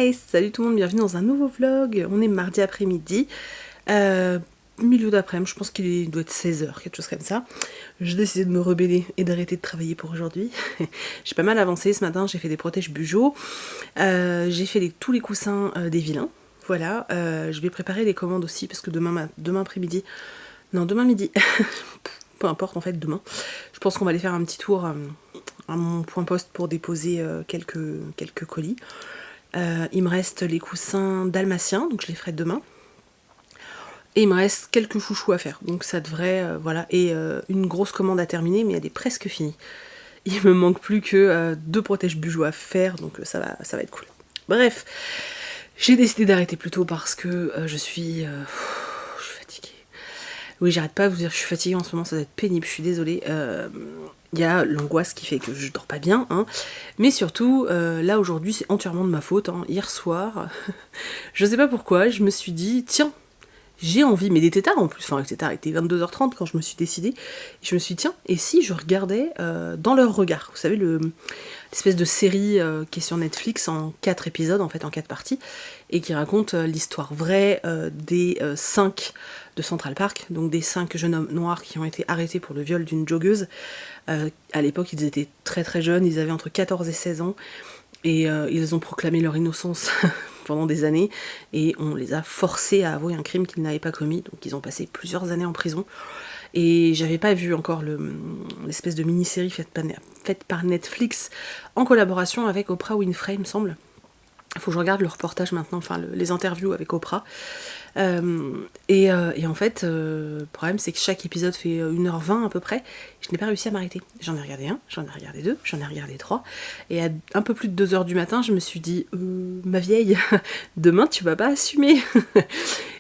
Hey, salut tout le monde, bienvenue dans un nouveau vlog. On est mardi après-midi, milieu d'après-midi, je pense doit être 16h, quelque chose comme ça. J'ai décidé de me rebeller et d'arrêter de travailler pour aujourd'hui. J'ai pas mal avancé ce matin, j'ai fait des protèges Bujo, j'ai fait tous les coussins des vilains. Voilà, je vais préparer les commandes aussi parce que demain après-midi, non demain midi, peu importe en fait demain, je pense qu'on va aller faire un petit tour à mon point poste pour déposer quelques colis. Il me reste les coussins dalmatiens, donc je les ferai demain. Et il me reste quelques chouchous à faire, donc ça devrait, voilà. Et une grosse commande à terminer, mais elle est presque finie. Il me manque plus que 2 protèges Bujo à faire, donc ça va être cool. Bref, j'ai décidé d'arrêter plus tôt parce que je suis fatiguée. Oui, j'arrête pas de vous dire que je suis fatiguée en ce moment, ça doit être pénible, je suis désolée. Il y a l'angoisse qui fait que je dors pas bien, hein. Mais surtout, là aujourd'hui c'est entièrement de ma faute, hein. Hier soir, je sais pas pourquoi, je me suis dit, tiens, j'ai envie, mais il était tard en plus, enfin il était tard, il était 22h30 quand je me suis décidée, et je me suis dit, tiens, et si je regardais Dans leur regard, vous savez, l'espèce de série qui est sur Netflix en 4 épisodes, en fait en 4 parties, et qui raconte l'histoire vraie des 5 de Central Park, donc des 5 jeunes hommes noirs qui ont été arrêtés pour le viol d'une joggeuse. À l'époque, ils étaient très très jeunes, ils avaient entre 14 et 16 ans, et ils ont proclamé leur innocence pendant des années, et on les a forcés à avouer un crime qu'ils n'avaient pas commis, donc ils ont passé plusieurs années en prison. Et j'avais pas vu encore l'espèce de mini-série faite par Netflix en collaboration avec Oprah Winfrey, il me semble. Il faut que je regarde le reportage maintenant, enfin les interviews avec Oprah. Et en fait, le problème c'est que chaque épisode fait 1h20 à peu près. Je n'ai pas réussi à m'arrêter. J'en ai regardé un, j'en ai regardé 2, j'en ai regardé 3. Et à un peu plus de 2h du matin, je me suis dit, ma vieille, demain tu vas pas assumer.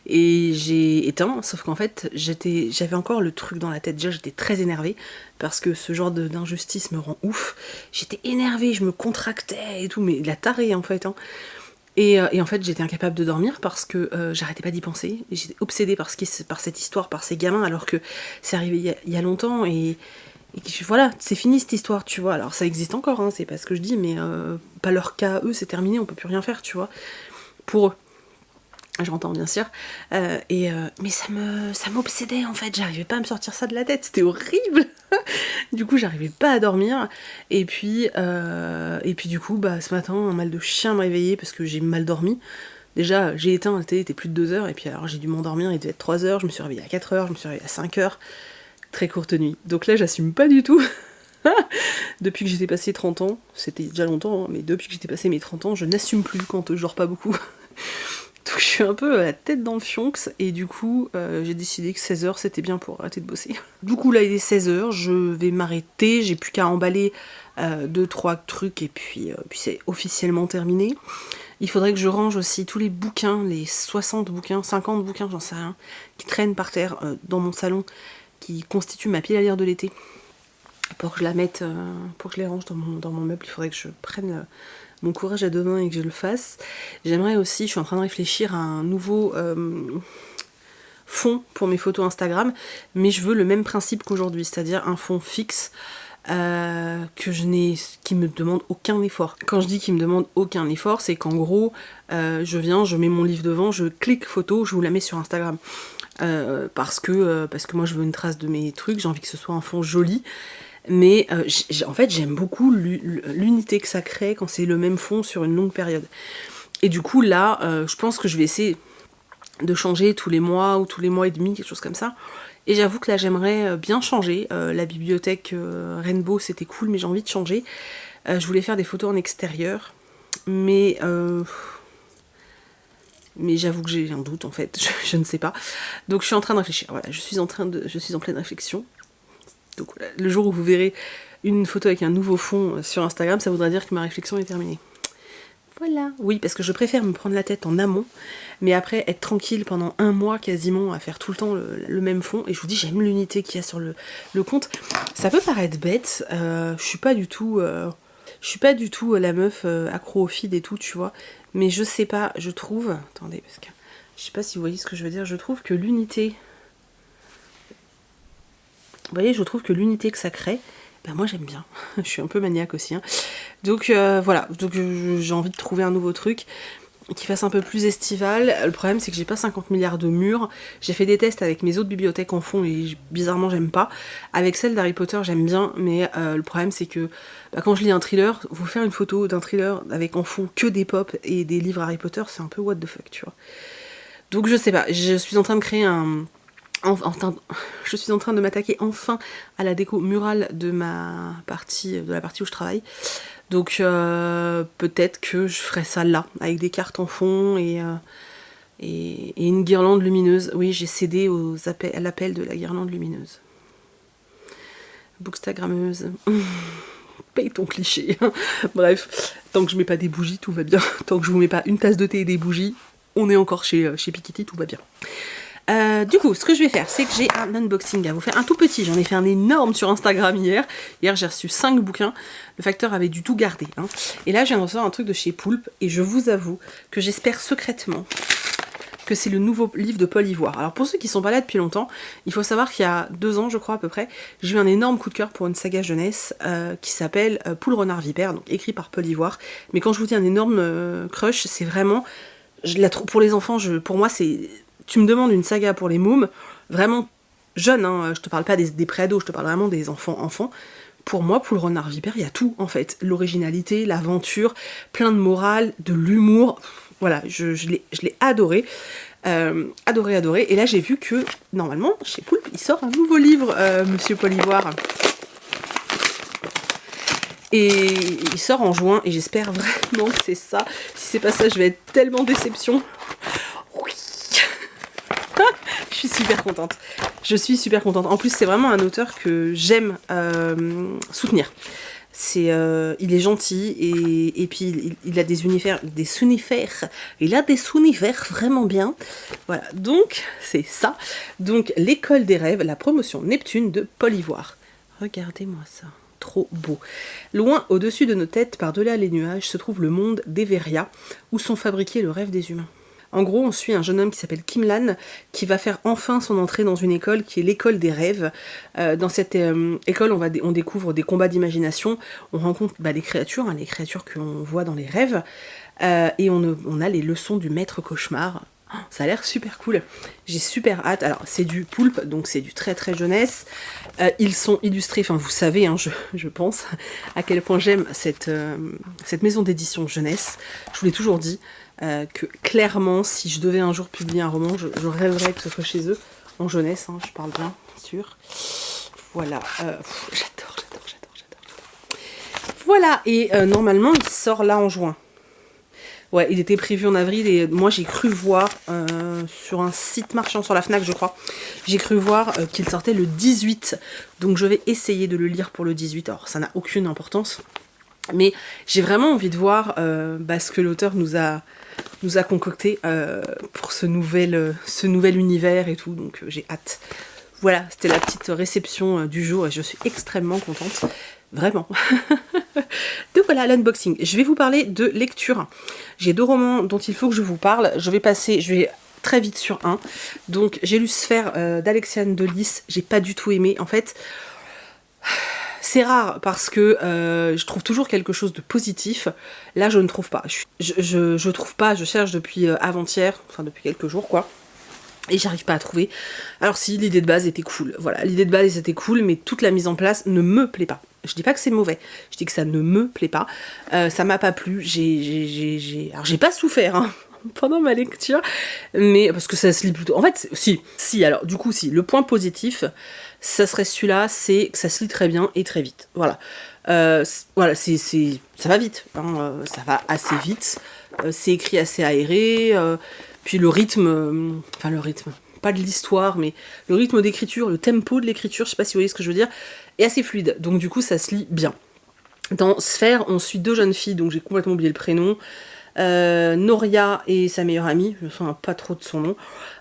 Et j'ai éteint, sauf qu'en fait, j'avais encore le truc dans la tête. Déjà, j'étais très énervée, parce que ce genre d'injustice me rend ouf. J'étais énervée, je me contractais et tout, mais la tarée en fait, hein. Et en fait, j'étais incapable de dormir parce que j'arrêtais pas d'y penser. J'étais obsédée par cette histoire, par ces gamins, alors que c'est arrivé il y a longtemps, et voilà, c'est fini cette histoire, tu vois. Alors ça existe encore, hein, c'est pas ce que je dis, mais pas leur cas, eux, c'est terminé, on peut plus rien faire, tu vois, pour eux. J'entends bien sûr, mais ça m'obsédait en fait, j'arrivais pas à me sortir ça de la tête, c'était horrible. Du coup j'arrivais pas à dormir, et puis du coup ce matin un mal de chien m'a réveillée parce que j'ai mal dormi. Déjà j'ai éteint, la télé était plus de 2h, et puis alors j'ai dû m'endormir, il devait être 3h, je me suis réveillée à 4h, je me suis réveillée à 5h, très courte nuit. Donc là j'assume pas du tout. Depuis que j'étais passé 30 ans, c'était déjà longtemps, hein, mais depuis que j'étais passé mes 30 ans, je n'assume plus quand je dors pas beaucoup. Donc je suis un peu la tête dans le fionx, et du coup j'ai décidé que 16h c'était bien pour arrêter de bosser. Du coup là il est 16h, je vais m'arrêter, j'ai plus qu'à emballer 2-3 trucs, et puis c'est officiellement terminé. Il faudrait que je range aussi tous les bouquins, les 60 bouquins, 50 bouquins, j'en sais rien, qui traînent par terre dans mon salon, qui constituent ma pile à lire de l'été. Pour que je la mette, pour que je les range dans mon meuble, il faudrait que je prenne mon courage à 2 mains et que je le fasse. J'aimerais aussi, je suis en train de réfléchir à un nouveau fond pour mes photos Instagram, mais je veux le même principe qu'aujourd'hui, c'est-à-dire un fond fixe qui me demande aucun effort. Quand je dis qu'il me demande aucun effort, c'est qu'en gros, je mets mon livre devant, je clique photo, je vous la mets sur Instagram. Parce que moi je veux une trace de mes trucs, j'ai envie que ce soit un fond joli. Mais en fait j'aime beaucoup l'unité que ça crée quand c'est le même fond sur une longue période. Et du coup là, je pense que je vais essayer de changer tous les mois ou tous les mois et demi, quelque chose comme ça. Et j'avoue que là j'aimerais bien changer. La bibliothèque Rainbow c'était cool, mais j'ai envie de changer. Je voulais faire des photos en extérieur, mais j'avoue que j'ai un doute en fait, je ne sais pas. Donc je suis en train de réfléchir, voilà, je suis en pleine réflexion. Donc voilà, le jour où vous verrez une photo avec un nouveau fond sur Instagram, ça voudra dire que ma réflexion est terminée. Voilà. Oui, parce que je préfère me prendre la tête en amont, mais après être tranquille pendant 1 mois quasiment à faire tout le temps le même fond. Et je vous dis, j'aime l'unité qu'il y a sur le compte. Ça peut paraître bête, je suis pas du tout la meuf accro au feed et tout, tu vois. Mais je sais pas, je trouve... Attendez, parce que je sais pas si vous voyez ce que je veux dire. Je trouve que l'unité... Vous voyez, je trouve que l'unité que ça crée, ben moi j'aime bien. Je suis un peu maniaque aussi, hein. Donc voilà, donc j'ai envie de trouver un nouveau truc. qui fasse un peu plus estival. Le problème c'est que j'ai pas 50 milliards de murs. J'ai fait des tests avec mes autres bibliothèques en fond et bizarrement j'aime pas. Avec celle d'Harry Potter j'aime bien, mais le problème c'est que quand je lis un thriller, vous faire une photo d'un thriller avec en fond que des pop et des livres Harry Potter, c'est un peu what the fuck, tu vois. Donc je sais pas, je suis en train de créer je suis en train de m'attaquer enfin à la déco murale de la partie où je travaille. Donc peut-être que je ferai ça là, avec des cartes en fond et une guirlande lumineuse. Oui, j'ai cédé à l'appel de la guirlande lumineuse. Bookstagrammeuse. Paye ton cliché. Bref, tant que je mets pas des bougies, tout va bien. Tant que je vous mets pas une tasse de thé et des bougies, on est encore chez Piketty, tout va bien. Du coup, ce que je vais faire, c'est que j'ai un unboxing à vous faire, un tout petit. J'en ai fait un énorme sur Instagram hier. Hier, j'ai reçu 5 bouquins. Le facteur avait du tout gardé. Hein. Et là, je viens de recevoir un truc de chez Poulpe. Et je vous avoue que j'espère secrètement que c'est le nouveau livre de Paul Ivoire. Alors pour ceux qui sont pas là depuis longtemps, il faut savoir qu'il y a 2 ans, je crois à peu près, j'ai eu un énorme coup de cœur pour une saga jeunesse qui s'appelle Poule, Renard, Vipère, donc écrit par Paul Ivoire. Mais quand je vous dis un énorme crush, c'est vraiment... pour les enfants, pour moi, c'est... Tu me demandes une saga pour les mômes, vraiment jeune, hein, je te parle pas des préados, je te parle vraiment des enfants. Pour moi, Poule, Renard, Vipère, il y a tout en fait. L'originalité, l'aventure, plein de morale, de l'humour. Voilà, je l'ai adoré. Adoré. Et là, j'ai vu que, normalement, chez Poulpe, il sort un nouveau livre, Monsieur Paul Ivoire. Et il sort en juin, et j'espère vraiment que c'est ça. Si c'est pas ça, je vais être tellement déception. Oui. Je suis super contente. En plus, c'est vraiment un auteur que j'aime soutenir. Il est gentil et puis il a des univers vraiment bien. Voilà, donc c'est ça. Donc l'école des rêves, la promotion Neptune de Paul Ivoire. Regardez-moi ça, trop beau. Loin au-dessus de nos têtes, par-delà les nuages, se trouve le monde d'Everia, où sont fabriqués le rêve des humains. En gros, on suit un jeune homme qui s'appelle Kimlan, qui va faire enfin son entrée dans une école qui est l'école des rêves. Dans cette école, on découvre des combats d'imagination, on rencontre des créatures, les créatures que l'on voit dans les rêves, et on a les leçons du maître cauchemar. Ça a l'air super cool. J'ai super hâte. Alors, c'est du Poulpe, donc c'est du très très jeunesse. Ils sont illustrés, enfin vous savez, hein, je pense, à quel point j'aime cette maison d'édition jeunesse. Je vous l'ai toujours dit. Que clairement, si je devais un jour publier un roman, je rêverais que ce soit chez eux, en jeunesse, hein, je parle bien sûr. Voilà, j'adore. Voilà, et normalement, il sort là en juin. Ouais, il était prévu en avril, et moi j'ai cru voir, sur un site marchand, sur la Fnac je crois, j'ai cru voir qu'il sortait le 18, donc je vais essayer de le lire pour le 18, alors ça n'a aucune importance. Mais j'ai vraiment envie de voir ce que l'auteur nous a concocté pour ce nouvel univers et tout, donc j'ai hâte. Voilà, c'était la petite réception du jour et je suis extrêmement contente, vraiment. Donc voilà, l'unboxing. Je vais vous parler de lecture. J'ai 2 romans dont il faut que je vous parle. Je vais très vite sur un. Donc j'ai lu Sphère d'Alexiane Delis, j'ai pas du tout aimé. En fait... C'est rare parce que je trouve toujours quelque chose de positif. Là, je ne trouve pas. Je trouve pas, je cherche depuis avant-hier, enfin depuis quelques jours quoi. Et j'arrive pas à trouver. Alors si, l'idée de base était cool. Voilà, l'idée de base était cool, mais toute la mise en place ne me plaît pas. Je dis pas que c'est mauvais, je dis que ça ne me plaît pas. Ça m'a pas plu, alors j'ai pas souffert, hein, pendant ma lecture, mais parce que ça se lit plutôt... En fait, si, alors du coup, si. Le point positif, ça serait celui-là, c'est que ça se lit très bien et très vite. Voilà. Voilà, ça va vite, hein, ça va assez vite. C'est écrit assez aéré, puis le rythme, pas de l'histoire, mais le rythme d'écriture, le tempo de l'écriture, je sais pas si vous voyez ce que je veux dire, est assez fluide, donc du coup ça se lit bien. Dans Sphère, on suit 2 jeunes filles, donc j'ai complètement oublié le prénom, Noria et sa meilleure amie, je me souviens pas trop de son nom.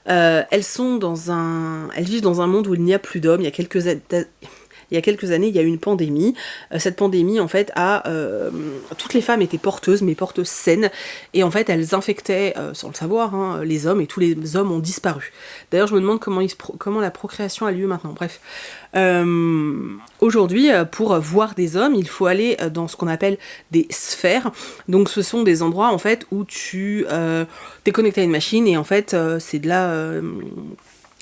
Elles vivent dans un monde où il n'y a plus d'hommes, il y a il y a quelques années, il y a eu une pandémie. Cette pandémie, en fait, toutes les femmes étaient porteuses, mais porteuses saines, et en fait, elles infectaient, sans le savoir, hein, les hommes, et tous les hommes ont disparu. D'ailleurs, je me demande comment la procréation a lieu maintenant. Bref. Aujourd'hui, pour voir des hommes, il faut aller dans ce qu'on appelle des sphères. Donc ce sont des endroits en fait où tu t'es connecté à une machine et en fait c'est de la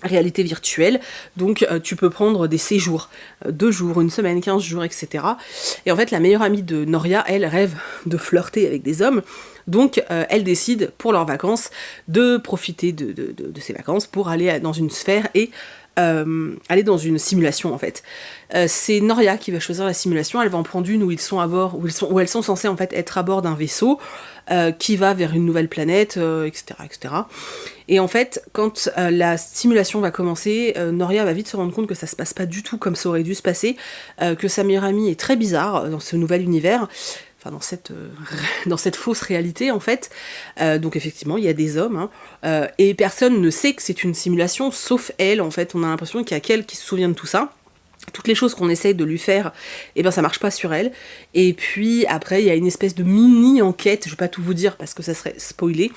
réalité virtuelle. Donc tu peux prendre des séjours, 2 jours, 1 semaine, 15 jours, etc. Et en fait la meilleure amie de Noria, elle rêve de flirter avec des hommes. Donc elle décide pour leurs vacances de profiter de ces vacances pour aller dans une sphère et aller dans une simulation en fait. C'est Noria qui va choisir la simulation, elle va en prendre une où ils sont à bord, où elles sont censées en fait être à bord d'un vaisseau qui va vers une nouvelle planète, etc., etc. Et en fait, quand la simulation va commencer, Noria va vite se rendre compte que ça se passe pas du tout comme ça aurait dû se passer, que sa meilleure amie est très bizarre dans ce nouvel univers, enfin dans cette fausse réalité en fait. Donc effectivement il y a des hommes, hein, et personne ne sait que c'est une simulation sauf elle en fait. On a l'impression qu'il y a qu'elle qui se souvient de tout ça. Toutes les choses qu'on essaye de lui faire, eh ben ça marche pas sur elle. Et puis après il y a une espèce de mini enquête, je vais pas tout vous dire parce que ça serait spoilé.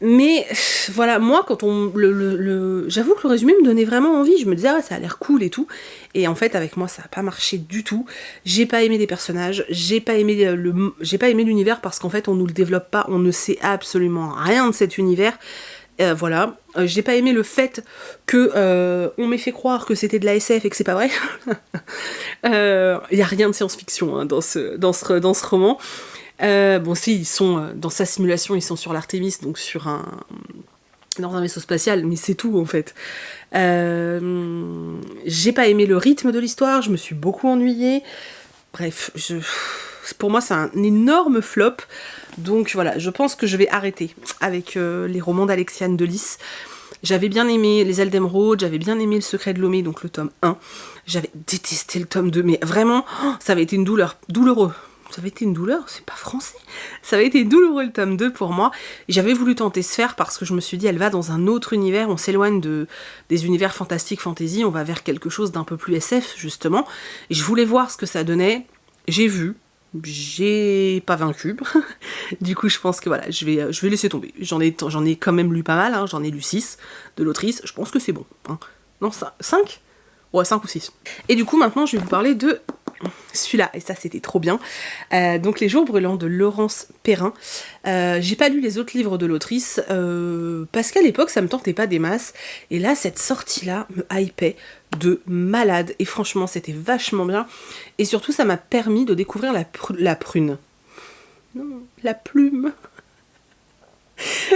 Mais voilà, moi quand j'avoue que le résumé me donnait vraiment envie, je me disais ah ça a l'air cool et tout, et en fait avec moi ça a pas marché du tout. J'ai pas aimé les personnages, j'ai pas aimé l'univers parce qu'en fait on nous le développe pas, on ne sait absolument rien de cet univers. Voilà, j'ai pas aimé le fait que on m'ait fait croire que c'était de la SF et que c'est pas vrai. Y a rien de science-fiction hein, dans ce roman. Bon si, ils sont dans sa simulation, ils sont sur l'Artemis, donc dans un vaisseau spatial, mais c'est tout en fait. J'ai pas aimé le rythme de l'histoire, je me suis beaucoup ennuyée. Bref, pour moi c'est un énorme flop. Donc voilà, je pense que je vais arrêter avec les romans d'Alexiane de Lys. J'avais bien aimé Les Ailes d'Émeraude, j'avais bien aimé Le Secret de Lomé, donc le tome 1. J'avais détesté le tome 2, mais vraiment, ça avait été une douloureux. Ça avait été une douleur, c'est pas français. Ça avait été douloureux le tome 2 pour moi. J'avais voulu tenter Sphère parce que je me suis dit, elle va dans un autre univers, on s'éloigne des univers fantastiques, fantasy, on va vers quelque chose d'un peu plus SF, justement. Et je voulais voir ce que ça donnait. J'ai vu, j'ai pas vaincu. Du coup, je pense que voilà, je vais laisser tomber. J'en ai quand même lu pas mal, hein. J'en ai lu 6 de l'autrice, je pense que c'est bon. Hein. Non, 5 ? Ouais, 5 ou 6. Et du coup, maintenant, je vais vous parler de celui-là, et ça c'était trop bien. Donc Les Jours Brûlants de Laurence Perrin. J'ai pas lu les autres livres de l'autrice parce qu'à l'époque ça me tentait pas des masses, et là cette sortie-là me hypait de malade, et franchement c'était vachement bien, et surtout ça m'a permis de découvrir la prune. Non, la plume.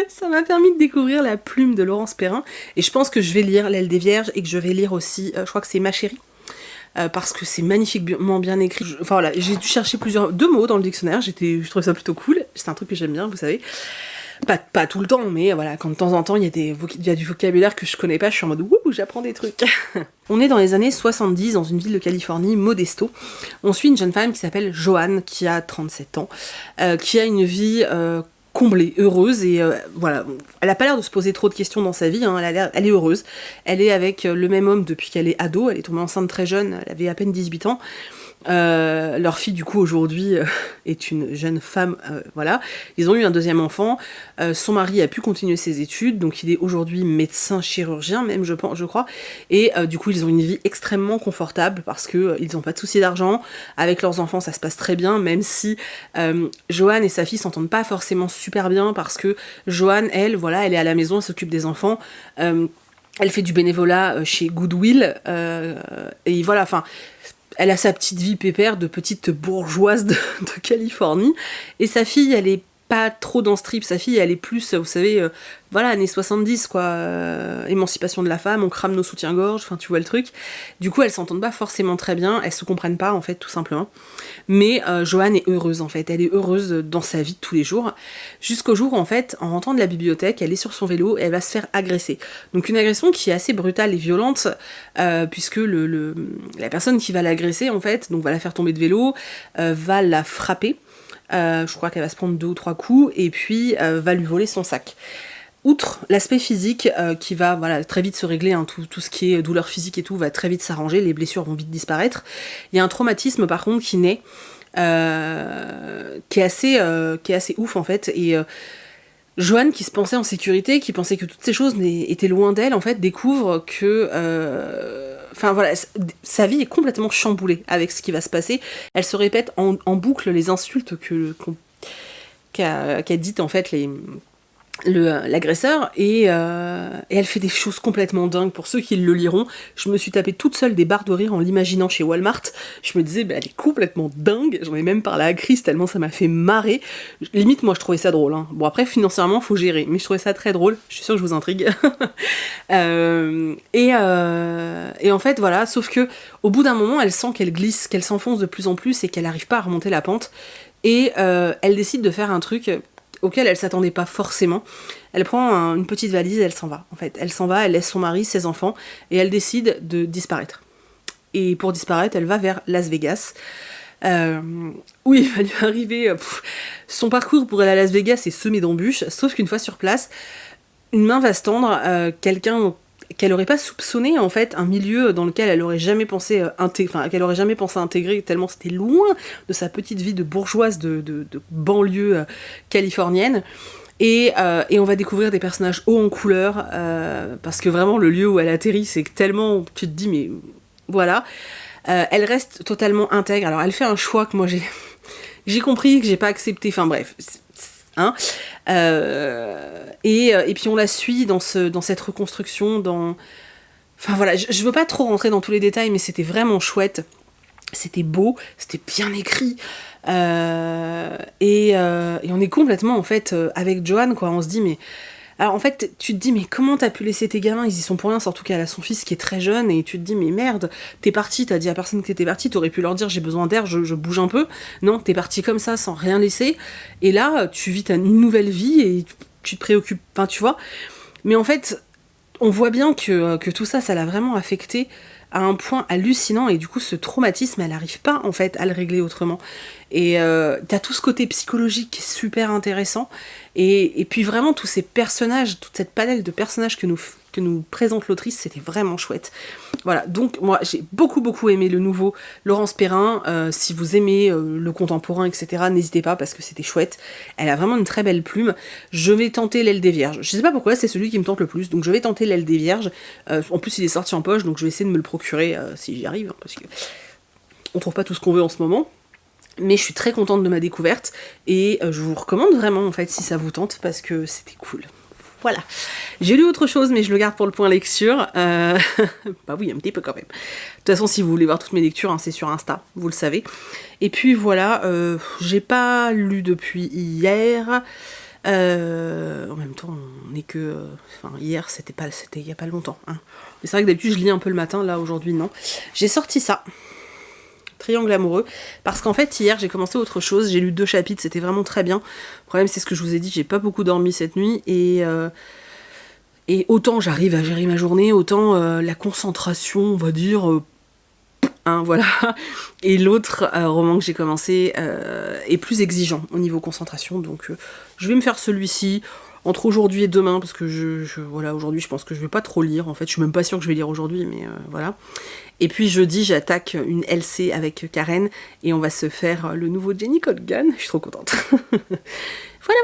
Ça m'a permis de découvrir la plume de Laurence Perrin, et je pense que je vais lire L'Aile des Vierges, et que je vais lire aussi, je crois que c'est Ma Chérie. Parce que c'est magnifiquement bien écrit. Enfin voilà, j'ai dû chercher 2 mots dans le dictionnaire, je trouvais ça plutôt cool, c'est un truc que j'aime bien, vous savez. Pas tout le temps, mais voilà, quand de temps en temps il y a du vocabulaire que je connais pas, je suis en mode wouh, j'apprends des trucs. On est dans les années 70, dans une ville de Californie, Modesto. On suit une jeune femme qui s'appelle Joanne, qui a 37 ans, qui a une vie comblée, heureuse, et voilà, elle a pas l'air de se poser trop de questions dans sa vie, hein, elle est heureuse, elle est avec le même homme depuis qu'elle est ado, elle est tombée enceinte très jeune, elle avait à peine 18 ans, leur fille du coup aujourd'hui est une jeune femme, voilà, ils ont eu un deuxième enfant, son mari a pu continuer ses études, donc il est aujourd'hui médecin chirurgien même je crois, et du coup ils ont une vie extrêmement confortable parce que ils n'ont pas de soucis d'argent, avec leurs enfants ça se passe très bien, même si Joanne et sa fille s'entendent pas forcément super bien, parce que Joanne elle est à la maison, elle s'occupe des enfants, elle fait du bénévolat chez Goodwill, et voilà, enfin elle a sa petite vie pépère de petite bourgeoise de Californie, et sa fille elle est pas trop dans ce trip, sa fille elle est plus, vous savez, voilà, années 70 quoi, émancipation de la femme, on crame nos soutiens-gorge, enfin tu vois le truc. Du coup elles s'entendent pas forcément très bien, elles se comprennent pas en fait tout simplement. Mais Joanne est heureuse en fait, elle est heureuse dans sa vie de tous les jours, jusqu'au jour en fait, en rentrant de la bibliothèque, elle est sur son vélo et elle va se faire agresser. Donc une agression qui est assez brutale et violente, puisque la personne qui va l'agresser en fait, donc va la faire tomber de vélo, va la frapper. Je crois qu'elle va se prendre 2 ou 3 coups, et puis va lui voler son sac. outre l'aspect physique qui va voilà, très vite se régler, hein, tout ce qui est douleur physique et tout va très vite s'arranger, les blessures vont vite disparaître, il y a un traumatisme par contre qui naît, qui est assez ouf en fait, et Joanne, qui se pensait en sécurité, qui pensait que toutes ces choses étaient loin d'elle, en fait, découvre que... Enfin voilà, sa vie est complètement chamboulée avec ce qui va se passer. Elle se répète en boucle les insultes qu'a dites en fait l'agresseur, et elle fait des choses complètement dingues. Pour ceux qui le liront, je me suis tapé toute seule des barres de rire en l'imaginant chez Walmart. Je me disais, bah, elle est complètement dingue. J'en ai même parlé à Chris tellement ça m'a fait marrer. Limite, moi, je trouvais ça drôle, hein. Bon, après, financièrement, faut gérer, mais je trouvais ça très drôle. Je suis sûre que je vous intrigue. Et en fait, voilà, sauf que au bout d'un moment, elle sent qu'elle glisse, qu'elle s'enfonce de plus en plus et qu'elle n'arrive pas à remonter la pente. Et elle décide de faire un truc auquel elle s'attendait pas forcément. Elle prend une petite valise et elle s'en va. En fait, elle s'en va, elle laisse son mari, ses enfants, et elle décide de disparaître. Et pour disparaître, elle va vers Las Vegas. Où il va lui arriver... son parcours pour aller à Las Vegas est semé d'embûches, sauf qu'une fois sur place, une main va se tendre, quelqu'un qu'elle aurait pas soupçonné, en fait, un milieu dans lequel elle aurait jamais pensé qu'elle aurait jamais pensé intégrer, tellement c'était loin de sa petite vie de bourgeoise de banlieue californienne. Et on va découvrir des personnages hauts en couleur, parce que vraiment le lieu où elle atterrit, c'est tellement... Tu te dis, mais voilà. Elle reste totalement intègre. Alors elle fait un choix que moi j'ai compris, que j'ai pas accepté, enfin bref... Hein, et puis on la suit dans cette reconstruction, enfin voilà, je veux pas trop rentrer dans tous les détails, mais c'était vraiment chouette, c'était beau, c'était bien écrit, et on est complètement en fait avec Joanne, quoi. On se dit, mais alors en fait tu te dis, mais comment t'as pu laisser tes gamins, ils y sont pour rien, surtout qu'elle a son fils qui est très jeune, et tu te dis, mais merde, t'es parti, t'as dit à personne que t'étais parti, t'aurais pu leur dire j'ai besoin d'air, je bouge un peu. Non, t'es parti comme ça sans rien laisser, et là tu vis une nouvelle vie et tu te préoccupes, enfin tu vois. Mais en fait on voit bien que tout ça l'a vraiment affecté à un point hallucinant, et du coup ce traumatisme, elle n'arrive pas en fait à le régler autrement. Et t'as tout ce côté psychologique qui est super intéressant, et puis vraiment tous ces personnages, toute cette panel de personnages que nous présente l'autrice, c'était vraiment chouette. Voilà, donc moi j'ai beaucoup aimé le nouveau Laurence Perrin. Si vous aimez le contemporain, etc., n'hésitez pas, parce que c'était chouette. Elle a vraiment une très belle plume. Je vais tenter L'aile des Vierges. Je sais pas pourquoi, c'est celui qui me tente le plus, donc je vais tenter L'aile des Vierges. En plus il est sorti en poche, donc je vais essayer de me le procurer si j'y arrive, hein, parce que on trouve pas tout ce qu'on veut en ce moment. Mais je suis très contente de ma découverte, et je vous recommande vraiment en fait si ça vous tente, parce que c'était cool. Voilà. J'ai lu autre chose, mais je le garde pour le point lecture. Bah oui, un petit peu quand même. De toute façon, si vous voulez voir toutes mes lectures, hein, c'est sur Insta, vous le savez. Et puis voilà, j'ai pas lu depuis hier. En même temps, on est que... Enfin, hier, c'était il y a pas longtemps. Hein. Mais c'est vrai que d'habitude, je lis un peu le matin, là, aujourd'hui, non. J'ai sorti ça. Triangle amoureux, parce qu'en fait hier j'ai commencé autre chose, j'ai lu 2 chapitres, c'était vraiment très bien. Le problème c'est ce que je vous ai dit, j'ai pas beaucoup dormi cette nuit, et autant j'arrive à gérer ma journée, autant la concentration, on va dire, hein, voilà. Et l'autre roman que j'ai commencé est plus exigeant au niveau concentration, donc je vais me faire celui-ci entre aujourd'hui et demain, parce que voilà, aujourd'hui je pense que je vais pas trop lire, en fait je suis même pas sûre que je vais lire aujourd'hui, mais voilà. Et puis jeudi, j'attaque une LC avec Karen, et on va se faire le nouveau Jenny Colgan. Je suis trop contente. Voilà.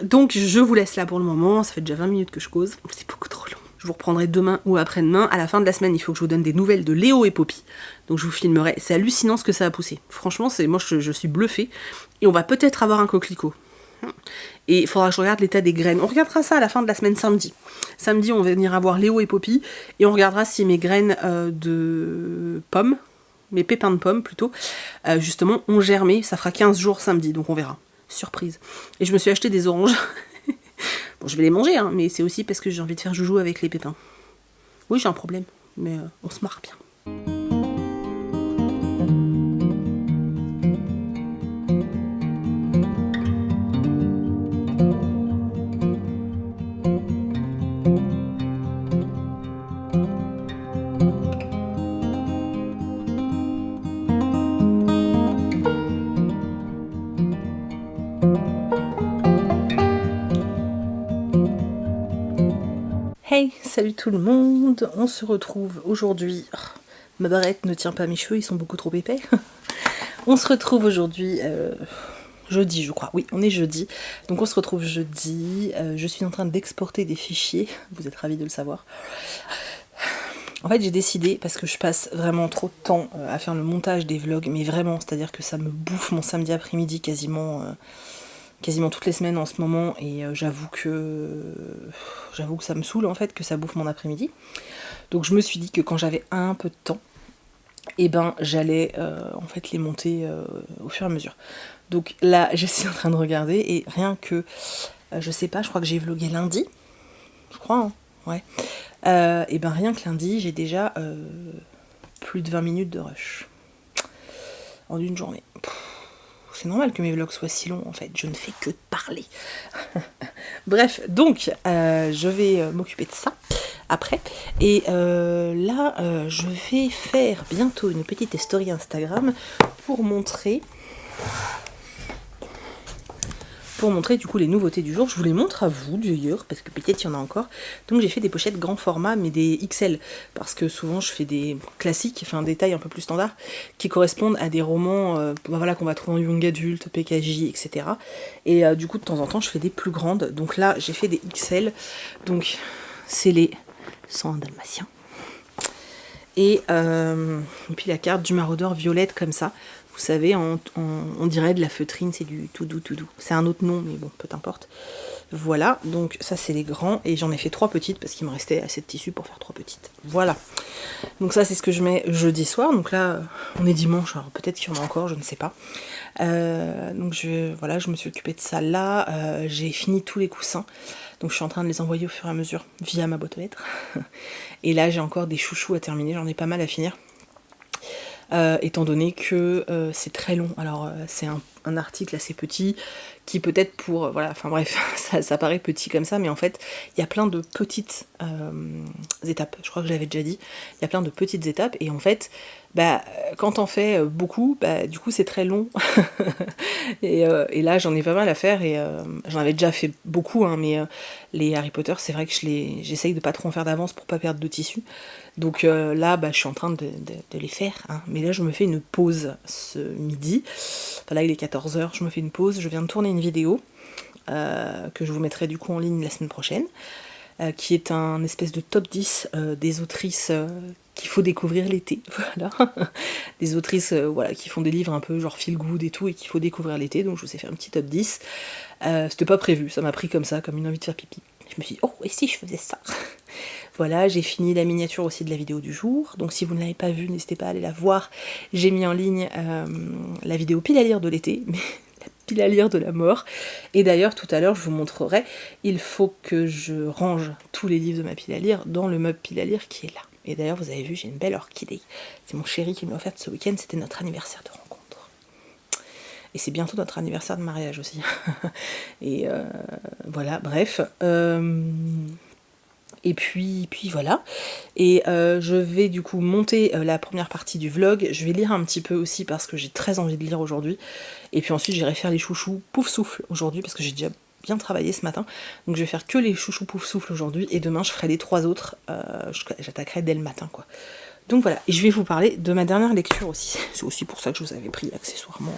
Donc je vous laisse là pour le moment, ça fait déjà 20 minutes que je cause, c'est beaucoup trop long. Je vous reprendrai demain ou après-demain. À la fin de la semaine, il faut que je vous donne des nouvelles de Léo et Poppy. Donc je vous filmerai. C'est hallucinant ce que ça a poussé. Franchement, moi je suis bluffée. Et on va peut-être avoir un coquelicot. Et il faudra que je regarde l'état des graines. On regardera ça à la fin de la semaine samedi. Samedi, on va venir voir Léo et Poppy, et on regardera si mes graines de pommes, mes pépins de pommes plutôt, justement, ont germé. Ça fera 15 jours samedi, donc on verra. Surprise. Et je me suis acheté des oranges. Bon, je vais les manger, hein, mais c'est aussi parce que j'ai envie de faire joujou avec les pépins. Oui, j'ai un problème, mais on se marre bien. Hey, salut tout le monde, on se retrouve aujourd'hui. Oh, ma barrette ne tient pas à mes cheveux, ils sont beaucoup trop épais. On se retrouve aujourd'hui, jeudi je crois, oui on est jeudi. Donc on se retrouve jeudi, je suis en train d'exporter des fichiers, vous êtes ravis de le savoir. En fait j'ai décidé, parce que je passe vraiment trop de temps à faire le montage des vlogs, mais vraiment, c'est-à-dire que ça me bouffe mon samedi après-midi quasiment toutes les semaines en ce moment, et j'avoue que ça me saoule en fait, que ça bouffe mon après-midi. Donc je me suis dit que quand j'avais un peu de temps, et ben j'allais en fait les monter au fur et à mesure. Donc là je suis en train de regarder, et rien que, je sais pas, je crois que j'ai vlogué lundi, je crois, hein, ouais. Et ben rien que lundi, j'ai déjà plus de 20 minutes de rush en une journée. C'est normal que mes vlogs soient si longs en fait, je ne fais que parler. Bref, donc je vais m'occuper de ça après. Et là, je vais faire bientôt une petite story Instagram pour montrer du coup les nouveautés du jour. Je vous les montre à vous d'ailleurs, parce que peut-être il y en a encore. Donc j'ai fait des pochettes grand format, mais des XL, parce que souvent je fais des classiques, enfin des tailles un peu plus standards, qui correspondent à des romans voilà, qu'on va trouver en young adulte, PKJ, etc. Et du coup de temps en temps je fais des plus grandes. Donc là j'ai fait des XL, donc c'est les 101 dalmatiens. Et puis la carte du maraudeur violette comme ça. Vous savez, on dirait de la feutrine, c'est du tout doux, tout doux. C'est un autre nom, mais bon, peu importe. Voilà, donc ça c'est les grands, et j'en ai fait 3 petites parce qu'il me restait assez de tissu pour faire 3 petites. Voilà. Donc ça c'est ce que je mets jeudi soir, donc là on est dimanche, alors peut-être qu'il y en a encore, je ne sais pas. Donc voilà, je me suis occupée de ça là, j'ai fini tous les coussins, donc je suis en train de les envoyer au fur et à mesure via ma boîte aux lettres. Et là j'ai encore des chouchous à terminer, j'en ai pas mal à finir. Étant donné que c'est très long. Alors c'est un article assez petit qui peut-être pour... voilà, enfin bref, ça paraît petit comme ça, mais en fait il y a plein de petites étapes, je crois que je l'avais déjà dit, il y a plein de petites étapes, et en fait bah, quand on fait beaucoup, bah, du coup c'est très long. et là j'en ai pas mal à faire, et j'en avais déjà fait beaucoup, hein, mais les Harry Potter c'est vrai que j'essaye de pas trop en faire d'avance pour pas perdre de tissu. Donc là bah, je suis en train de les faire, hein. Mais là je me fais une pause ce midi, enfin là il est 14h, je me fais une pause, je viens de tourner une vidéo que je vous mettrai du coup en ligne la semaine prochaine, qui est un espèce de top 10 des autrices qu'il faut découvrir l'été, voilà. Des autrices voilà, qui font des livres un peu genre feel good et tout, et qu'il faut découvrir l'été, donc je vous ai fait un petit top 10. C'était pas prévu, ça m'a pris comme ça, comme une envie de faire pipi. Je me suis dit, oh, et si je faisais ça? Voilà, j'ai fini la miniature aussi de la vidéo du jour, donc si vous ne l'avez pas vue, n'hésitez pas à aller la voir. J'ai mis en ligne la vidéo pile à lire de l'été, mais la pile à lire de la mort. Et d'ailleurs, tout à l'heure, je vous montrerai, il faut que je range tous les livres de ma pile à lire dans le meuble pile à lire qui est là. Et d'ailleurs, vous avez vu, j'ai une belle orchidée. C'est mon chéri qui me l'a offerte ce week-end, c'était notre anniversaire de rencontre. Et c'est bientôt notre anniversaire de mariage aussi. Et voilà, bref. Et puis voilà, et je vais du coup monter la première partie du vlog, je vais lire un petit peu aussi parce que j'ai très envie de lire aujourd'hui, et puis ensuite j'irai faire les chouchous pouf souffle aujourd'hui parce que j'ai déjà bien travaillé ce matin, donc je vais faire que les chouchous pouf souffle aujourd'hui, et demain je ferai les 3 autres, j'attaquerai dès le matin quoi. Donc voilà, et je vais vous parler de ma dernière lecture aussi, c'est aussi pour ça que je vous avais pris accessoirement.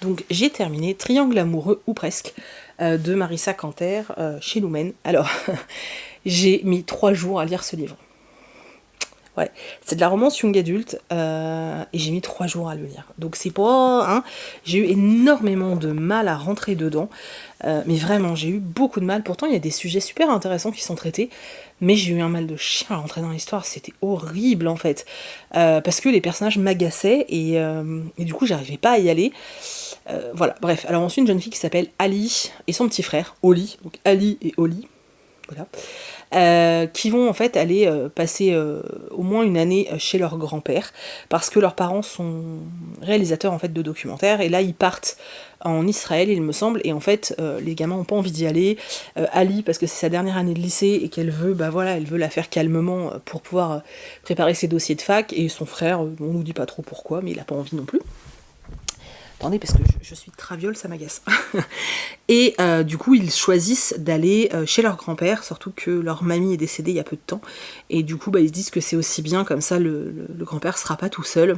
Donc j'ai terminé Triangle amoureux, ou presque, de Marissa Canter chez Lumen. Alors, j'ai mis 3 jours à lire ce livre. Ouais, c'est de la romance young adulte, et j'ai mis 3 jours à le lire. Donc c'est pas... Hein, j'ai eu énormément de mal à rentrer dedans, mais vraiment, j'ai eu beaucoup de mal. Pourtant, il y a des sujets super intéressants qui sont traités, mais j'ai eu un mal de chien à rentrer dans l'histoire, c'était horrible en fait. Parce que les personnages m'agaçaient, et du coup, j'arrivais pas à y aller. Voilà, bref. Alors ensuite, une jeune fille qui s'appelle Ali, et son petit frère, Oli, donc Ali et Oli, voilà, qui vont en fait aller passer au moins une année chez leur grand-père, parce que leurs parents sont réalisateurs en fait de documentaires, et là ils partent en Israël il me semble, et en fait les gamins n'ont pas envie d'y aller. Ali parce que c'est sa dernière année de lycée et qu'elle veut, bah voilà, elle veut la faire calmement pour pouvoir préparer ses dossiers de fac, et son frère, on nous dit pas trop pourquoi, mais il a pas envie non plus. Attendez, parce que je suis traviole, ça m'agace. Et du coup, ils choisissent d'aller chez leur grand-père, surtout que leur mamie est décédée il y a peu de temps. Et du coup, ils se disent que c'est aussi bien, comme ça, le grand-père sera pas tout seul.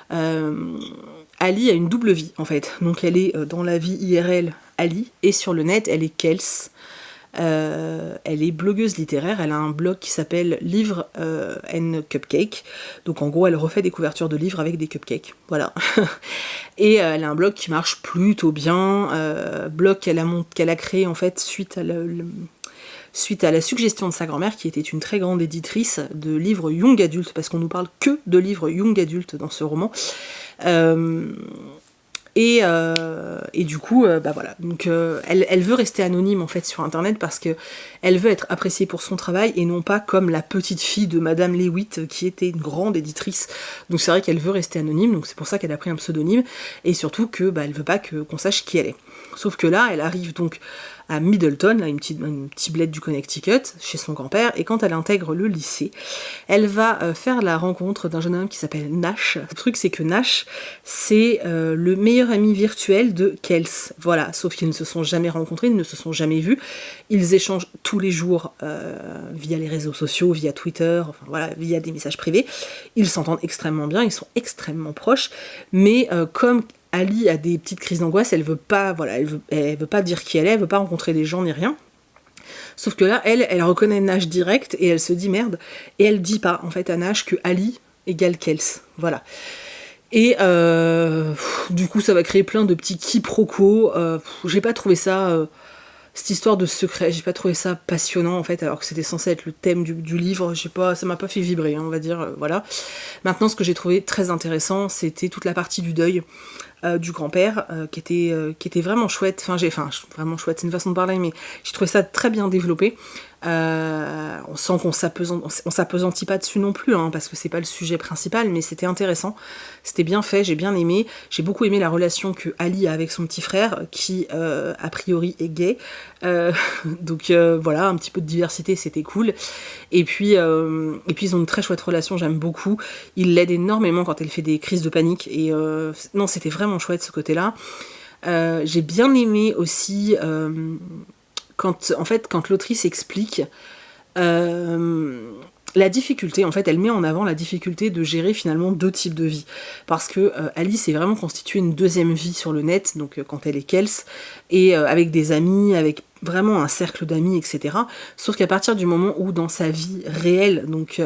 Ali a une double vie, en fait. Donc elle est dans la vie IRL, Ali, et sur le net, elle est Kels. Elle est blogueuse littéraire, elle a un blog qui s'appelle Livres and Cupcake. Donc en gros, elle refait des couvertures de livres avec des cupcakes. Voilà. Et elle a un blog qui marche plutôt bien. Blog qu'elle a créé en fait suite à la suggestion de sa grand-mère, qui était une très grande éditrice de livres young adultes, parce qu'on nous parle que de livres young adultes dans ce roman. Et du coup, voilà. Donc, elle veut rester anonyme en fait sur Internet parce que elle veut être appréciée pour son travail et non pas comme la petite fille de Madame Lewitt qui était une grande éditrice. Donc c'est vrai qu'elle veut rester anonyme, donc c'est pour ça qu'elle a pris un pseudonyme et surtout que elle veut pas qu'on sache qui elle est. Sauf que là, elle arrive donc à Middleton, là, une petite bled du Connecticut, chez son grand-père, et quand elle intègre le lycée, elle va faire la rencontre d'un jeune homme qui s'appelle Nash. Le truc, c'est que Nash, c'est le meilleur ami virtuel de Kels. Voilà, sauf qu'ils ne se sont jamais rencontrés, ils ne se sont jamais vus. Ils échangent tous les jours via les réseaux sociaux, via Twitter, enfin voilà, via des messages privés. Ils s'entendent extrêmement bien, ils sont extrêmement proches, mais comme Ali a des petites crises d'angoisse, elle veut pas dire qui elle veut pas rencontrer des gens ni rien. Sauf que là, elle reconnaît Nash direct et elle se dit merde, et elle dit pas en fait à Nash que Ali égale Kels. Voilà. Et du coup, ça va créer plein de petits quiproquos. J'ai pas trouvé ça, cette histoire de secret, j'ai pas trouvé ça passionnant en fait, alors que c'était censé être le thème du livre. Ça m'a pas fait vibrer, hein, on va dire. Voilà. Maintenant, ce que j'ai trouvé très intéressant, c'était toute la partie du deuil. Du grand-père qui était vraiment chouette, vraiment chouette, c'est une façon de parler, mais j'ai trouvé ça très bien développé. On sent qu'on s'appesantit pas dessus non plus, hein, parce que c'est pas le sujet principal, mais c'était intéressant, c'était bien fait, j'ai bien aimé. J'ai beaucoup aimé la relation que Ali a avec son petit frère, qui a priori est gay. Donc voilà, un petit peu de diversité, c'était cool. Et puis ils ont une très chouette relation, j'aime beaucoup. Il l'aide énormément quand elle fait des crises de panique, et non, c'était vraiment chouette ce côté-là. J'ai bien aimé aussi quand l'autrice explique la difficulté, en fait, elle met en avant la difficulté de gérer finalement deux types de vie. Parce que Alice est vraiment constituée une deuxième vie sur le net, donc quand elle est Kels, et avec des amis, avec vraiment un cercle d'amis, etc. Sauf qu'à partir du moment où dans sa vie réelle, donc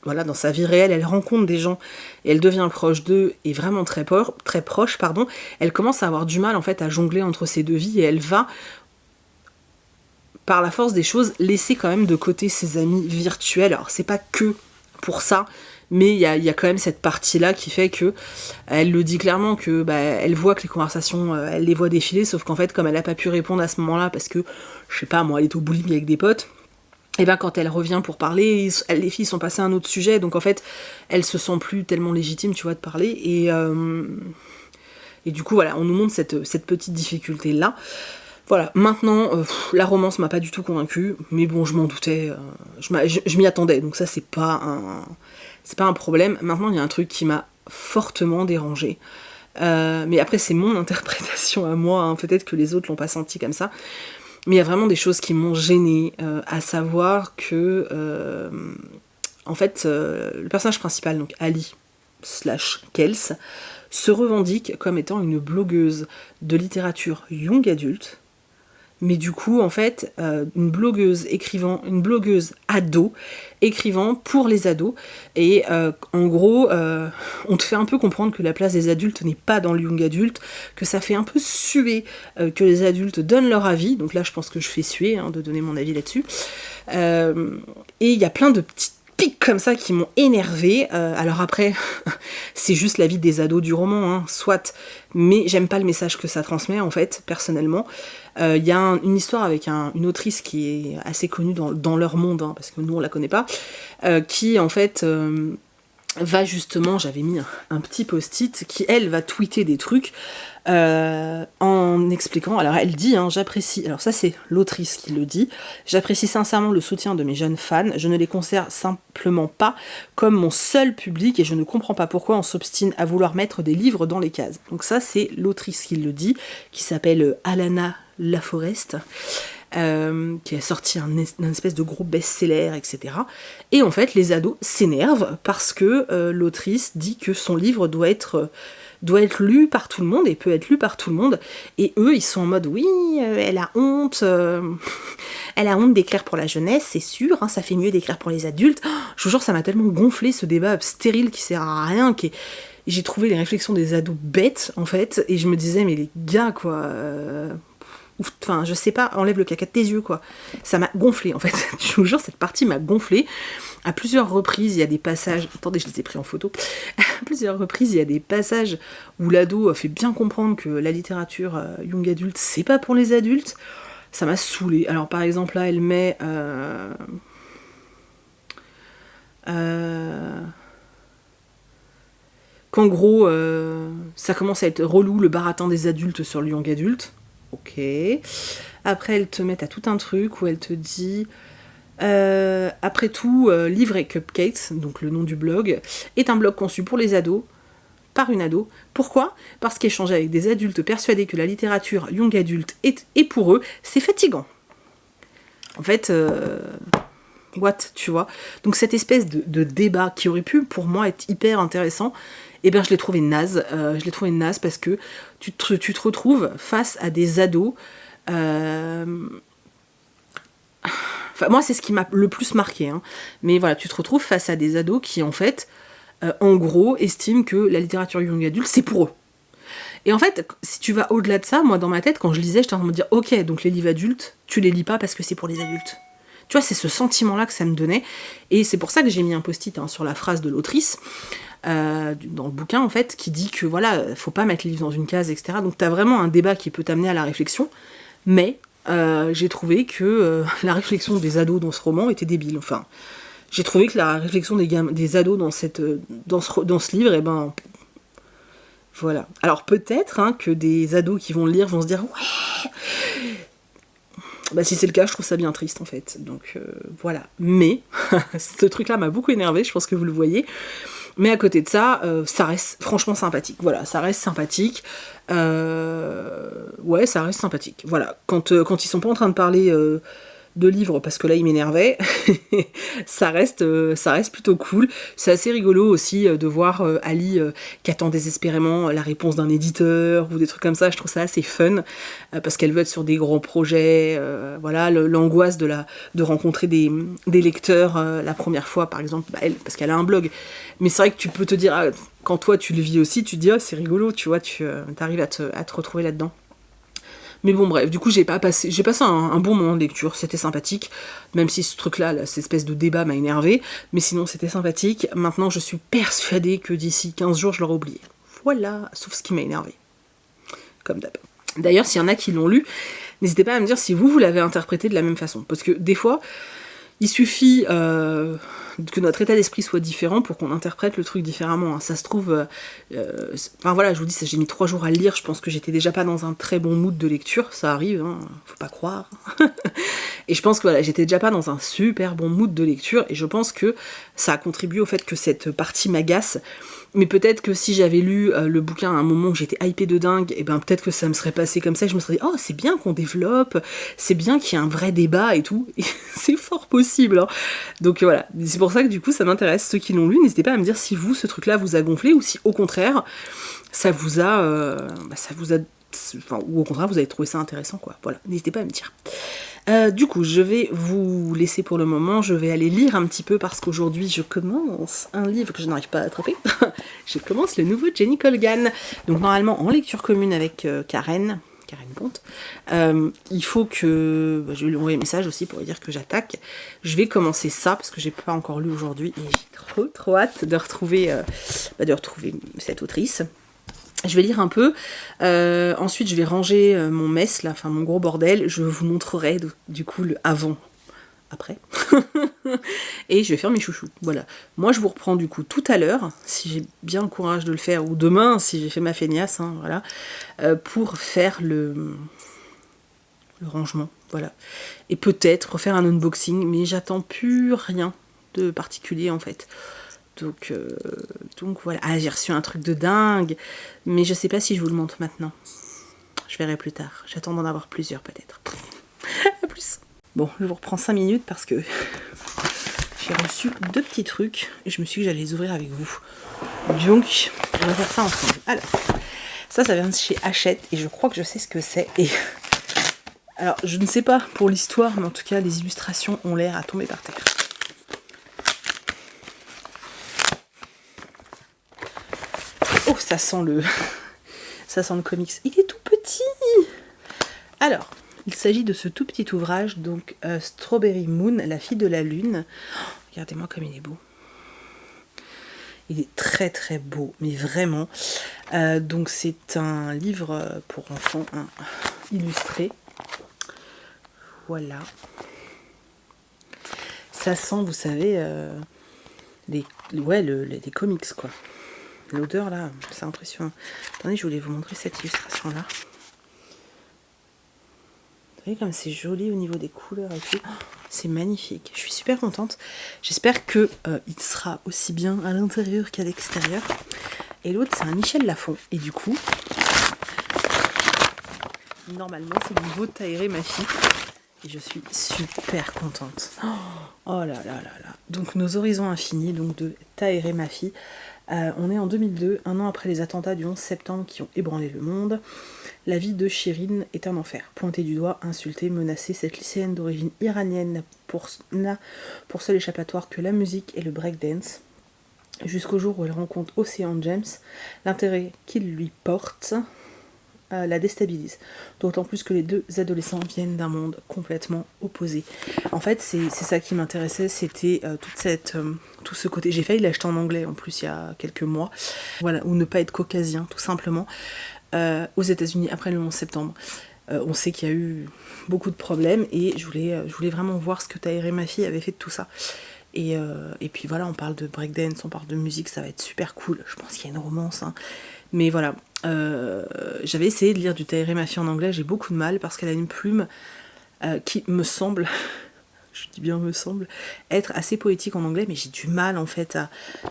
dans sa vie réelle, elle rencontre des gens et elle devient proche d'eux et vraiment très proche, elle commence à avoir du mal en fait à jongler entre ces deux vies et elle va, par la force des choses, laisser quand même de côté ses amis virtuels. Alors c'est pas que pour ça, mais il y a quand même cette partie-là qui fait que elle le dit clairement que elle voit que les conversations, elle les voit défiler, sauf qu'en fait, comme elle a pas pu répondre à ce moment-là, parce que, je sais pas, moi, elle est au bowling avec des potes, et quand elle revient pour parler, les filles sont passées à un autre sujet, donc en fait, elle se sent plus tellement légitime, tu vois, de parler, et du coup, voilà, on nous montre cette petite difficulté-là. Voilà, maintenant, la romance m'a pas du tout convaincue, mais bon, je m'en doutais, je m'y attendais, donc ça, c'est pas un problème. Maintenant, il y a un truc qui m'a fortement dérangée, mais après, c'est mon interprétation à moi, hein, peut-être que les autres l'ont pas senti comme ça, mais il y a vraiment des choses qui m'ont gênée, à savoir que, en fait, le personnage principal, donc Ali / Kels, se revendique comme étant une blogueuse de littérature young adulte, mais du coup, en fait, une blogueuse ado, écrivant pour les ados, et en gros, on te fait un peu comprendre que la place des adultes n'est pas dans le young adulte, que ça fait un peu suer que les adultes donnent leur avis, donc là je pense que je fais suer, hein, de donner mon avis là-dessus, et il y a plein de petites pics comme ça qui m'ont énervée. Alors après, c'est juste la vie des ados du roman, hein, soit, mais j'aime pas le message que ça transmet en fait, personnellement. Il y a une histoire avec une autrice qui est assez connue dans leur monde, hein, parce que nous on la connaît pas, qui en fait va justement, j'avais mis un petit post-it, qui elle va tweeter des trucs en expliquant, alors elle dit, j'apprécie, alors ça c'est l'autrice qui le dit, j'apprécie sincèrement le soutien de mes jeunes fans, je ne les considère simplement pas comme mon seul public et je ne comprends pas pourquoi on s'obstine à vouloir mettre des livres dans les cases. Donc ça c'est l'autrice qui le dit, qui s'appelle Alana Laforest. Qui a sorti un espèce de gros best-seller, etc. Et en fait, les ados s'énervent parce que l'autrice dit que son livre doit être lu par tout le monde et peut être lu par tout le monde. Et eux, ils sont en mode, oui, elle a honte d'écrire pour la jeunesse, c'est sûr, ça fait mieux d'écrire pour les adultes. Oh, je vous jure, ça m'a tellement gonflé ce débat stérile qui sert à rien, j'ai trouvé les réflexions des ados bêtes, en fait, et je me disais, mais les gars, quoi... Enfin, je sais pas, enlève le caca de tes yeux, quoi. Ça m'a gonflé, en fait. Je vous jure, cette partie m'a gonflé. À plusieurs reprises, il y a des passages... Attendez, je les ai pris en photo. À plusieurs reprises, il y a des passages où l'ado fait bien comprendre que la littérature young adulte, c'est pas pour les adultes. Ça m'a saoulé. Alors, par exemple, là, elle met... qu'en gros, ça commence à être relou, le baratin des adultes sur le young adulte. Ok. Après, elle te met à tout un truc où elle te dit... après tout, Livres et Cupcakes, donc le nom du blog, est un blog conçu pour les ados, par une ado. Pourquoi ? Parce qu'échanger avec des adultes persuadés que la littérature young adulte est pour eux, c'est fatigant. En fait, what, tu vois ? Donc cette espèce de débat qui aurait pu, pour moi, être hyper intéressant, eh bien je l'ai trouvé naze. Je l'ai trouvé naze parce que tu te retrouves face à des ados... Enfin, moi, c'est ce qui m'a le plus marqué. Mais voilà, tu te retrouves face à des ados qui, en fait, en gros, estiment que la littérature young adulte, c'est pour eux. Et en fait, si tu vas au-delà de ça, moi, dans ma tête, quand je lisais, j'étais en train de me dire, ok, donc les livres adultes, tu les lis pas parce que c'est pour les adultes. Tu vois, c'est ce sentiment-là que ça me donnait. Et c'est pour ça que j'ai mis un post-it sur la phrase de l'autrice, dans le bouquin, en fait, qui dit que, voilà, faut pas mettre les livres dans une case, etc. Donc t'as vraiment un débat qui peut t'amener à la réflexion. Mais... j'ai trouvé que la réflexion des ados dans ce roman était débile. Enfin, j'ai trouvé que la réflexion des ados dans ce livre, voilà. Alors peut-être que des ados qui vont le lire vont se dire ouais. Bah si c'est le cas, je trouve ça bien triste en fait. Donc voilà. Mais ce truc-là m'a beaucoup énervé. Je pense que vous le voyez. Mais à côté de ça, ça reste franchement sympathique. Voilà, ça reste sympathique. Ouais, ça reste sympathique. Voilà, quand ils sont pas en train de parler de livres, parce que là, ils m'énervaient, ça reste plutôt cool. C'est assez rigolo aussi de voir Ali qui attend désespérément la réponse d'un éditeur ou des trucs comme ça. Je trouve ça assez fun parce qu'elle veut être sur des grands projets. Voilà, l'angoisse de rencontrer des lecteurs la première fois, par exemple, elle, parce qu'elle a un blog. Mais c'est vrai que tu peux te dire, quand toi tu le vis aussi, tu te dis, c'est rigolo, tu vois, tu arrives à te retrouver là-dedans. Mais bon, bref, du coup, j'ai passé un bon moment de lecture, c'était sympathique, même si ce truc-là, cette espèce de débat m'a énervé, mais sinon, c'était sympathique. Maintenant, je suis persuadée que d'ici 15 jours, je l'aurai oublié. Voilà, sauf ce qui m'a énervé. Comme d'hab. D'ailleurs, s'il y en a qui l'ont lu, n'hésitez pas à me dire si vous l'avez interprété de la même façon. Parce que des fois, il suffit que notre état d'esprit soit différent pour qu'on interprète le truc différemment. Ça se trouve... Enfin voilà, je vous dis, j'ai mis 3 jours à le lire, je pense que j'étais déjà pas dans un très bon mood de lecture, ça arrive, faut pas croire. Et je pense que voilà, j'étais déjà pas dans un super bon mood de lecture, et je pense que ça a contribué au fait que cette partie m'agace. Mais peut-être que si j'avais lu le bouquin à un moment où j'étais hypée de dingue, et ben peut-être que ça me serait passé comme ça, et je me serais dit, oh c'est bien qu'on développe, c'est bien qu'il y ait un vrai débat et tout, et c'est fort possible. Donc voilà, c'est pour ça que du coup ça m'intéresse. Ceux qui l'ont lu, n'hésitez pas à me dire si vous, ce truc-là vous a gonflé, ou si au contraire, ça vous a... Enfin, ou au contraire vous avez trouvé ça intéressant, quoi. Voilà, n'hésitez pas à me dire. Du coup, je vais vous laisser pour le moment, je vais aller lire un petit peu parce qu'aujourd'hui je commence un livre que je n'arrive pas à attraper. Je commence le nouveau Jenny Colgan. Donc normalement en lecture commune avec Karen Ponte. Il faut que... je vais lui envoyer un message aussi pour lui dire que j'attaque. Je vais commencer ça parce que j'ai pas encore lu aujourd'hui et j'ai trop hâte de retrouver cette autrice. Je vais lire un peu, ensuite je vais ranger mon mess là, enfin mon gros bordel, je vous montrerai du coup le avant après. Et je vais faire mes chouchous, voilà. Moi je vous reprends du coup tout à l'heure, si j'ai bien le courage de le faire, ou demain si j'ai fait ma feignasse, hein, voilà, pour faire le rangement, voilà. Et peut-être refaire un unboxing, mais j'attends plus rien de particulier en fait. Donc voilà. Ah, j'ai reçu un truc de dingue, mais je sais pas si je vous le montre maintenant. Je verrai plus tard. J'attends d'en avoir plusieurs peut-être. A plus. Bon, je vous reprends 5 minutes parce que j'ai reçu 2 petits trucs et je me suis dit que j'allais les ouvrir avec vous. Donc, on va faire ça ensemble. Alors, ça vient de chez Hachette et je crois que je sais ce que c'est. Et alors, je ne sais pas pour l'histoire, mais en tout cas, les illustrations ont l'air à tomber par terre. Oh, ça sent le comics. Il est tout petit. Alors, il s'agit de ce tout petit ouvrage, donc Strawberry Moon, la fille de la lune. Oh, regardez-moi comme il est beau. Il est très très beau, mais vraiment. Donc c'est un livre pour enfants illustré. Voilà. Ça sent, vous savez, les comics quoi. L'odeur là, c'est impressionnant. Attendez, je voulais vous montrer cette illustration là. Vous voyez comme c'est joli au niveau des couleurs et tout. C'est magnifique. Je suis super contente. J'espère que il sera aussi bien à l'intérieur qu'à l'extérieur. Et l'autre, c'est un Michel Lafon. Et du coup, normalement, c'est le niveau Tahereh ma fille. Et je suis super contente. Oh là là là là. Donc, Nos horizons infinis, donc de Tahereh ma fille. On est en 2002, un an après les attentats du 11 septembre qui ont ébranlé le monde. La vie de Shirin est un enfer. Pointée du doigt, insultée, menacée, cette lycéenne d'origine iranienne n'a pour seul échappatoire que la musique et le breakdance. Jusqu'au jour où elle rencontre Ocean James, l'intérêt qu'il lui porte la déstabilise. D'autant plus que les deux adolescents viennent d'un monde complètement opposé. En fait, c'est ça qui m'intéressait, c'était tout ce côté. J'ai failli l'acheter en anglais en plus il y a quelques mois. Voilà, ou ne pas être caucasien, tout simplement. Aux États-Unis après le 11 septembre. On sait qu'il y a eu beaucoup de problèmes et je voulais vraiment voir ce que Tahereh ma fille avait fait de tout ça. Et puis voilà, on parle de breakdance, on parle de musique, ça va être super cool. Je pense qu'il y a une romance, hein. Mais voilà, j'avais essayé de lire du Tahereh ma fille en anglais, j'ai beaucoup de mal parce qu'elle a une plume qui me semble, je dis bien me semble, être assez poétique en anglais, mais j'ai du mal en fait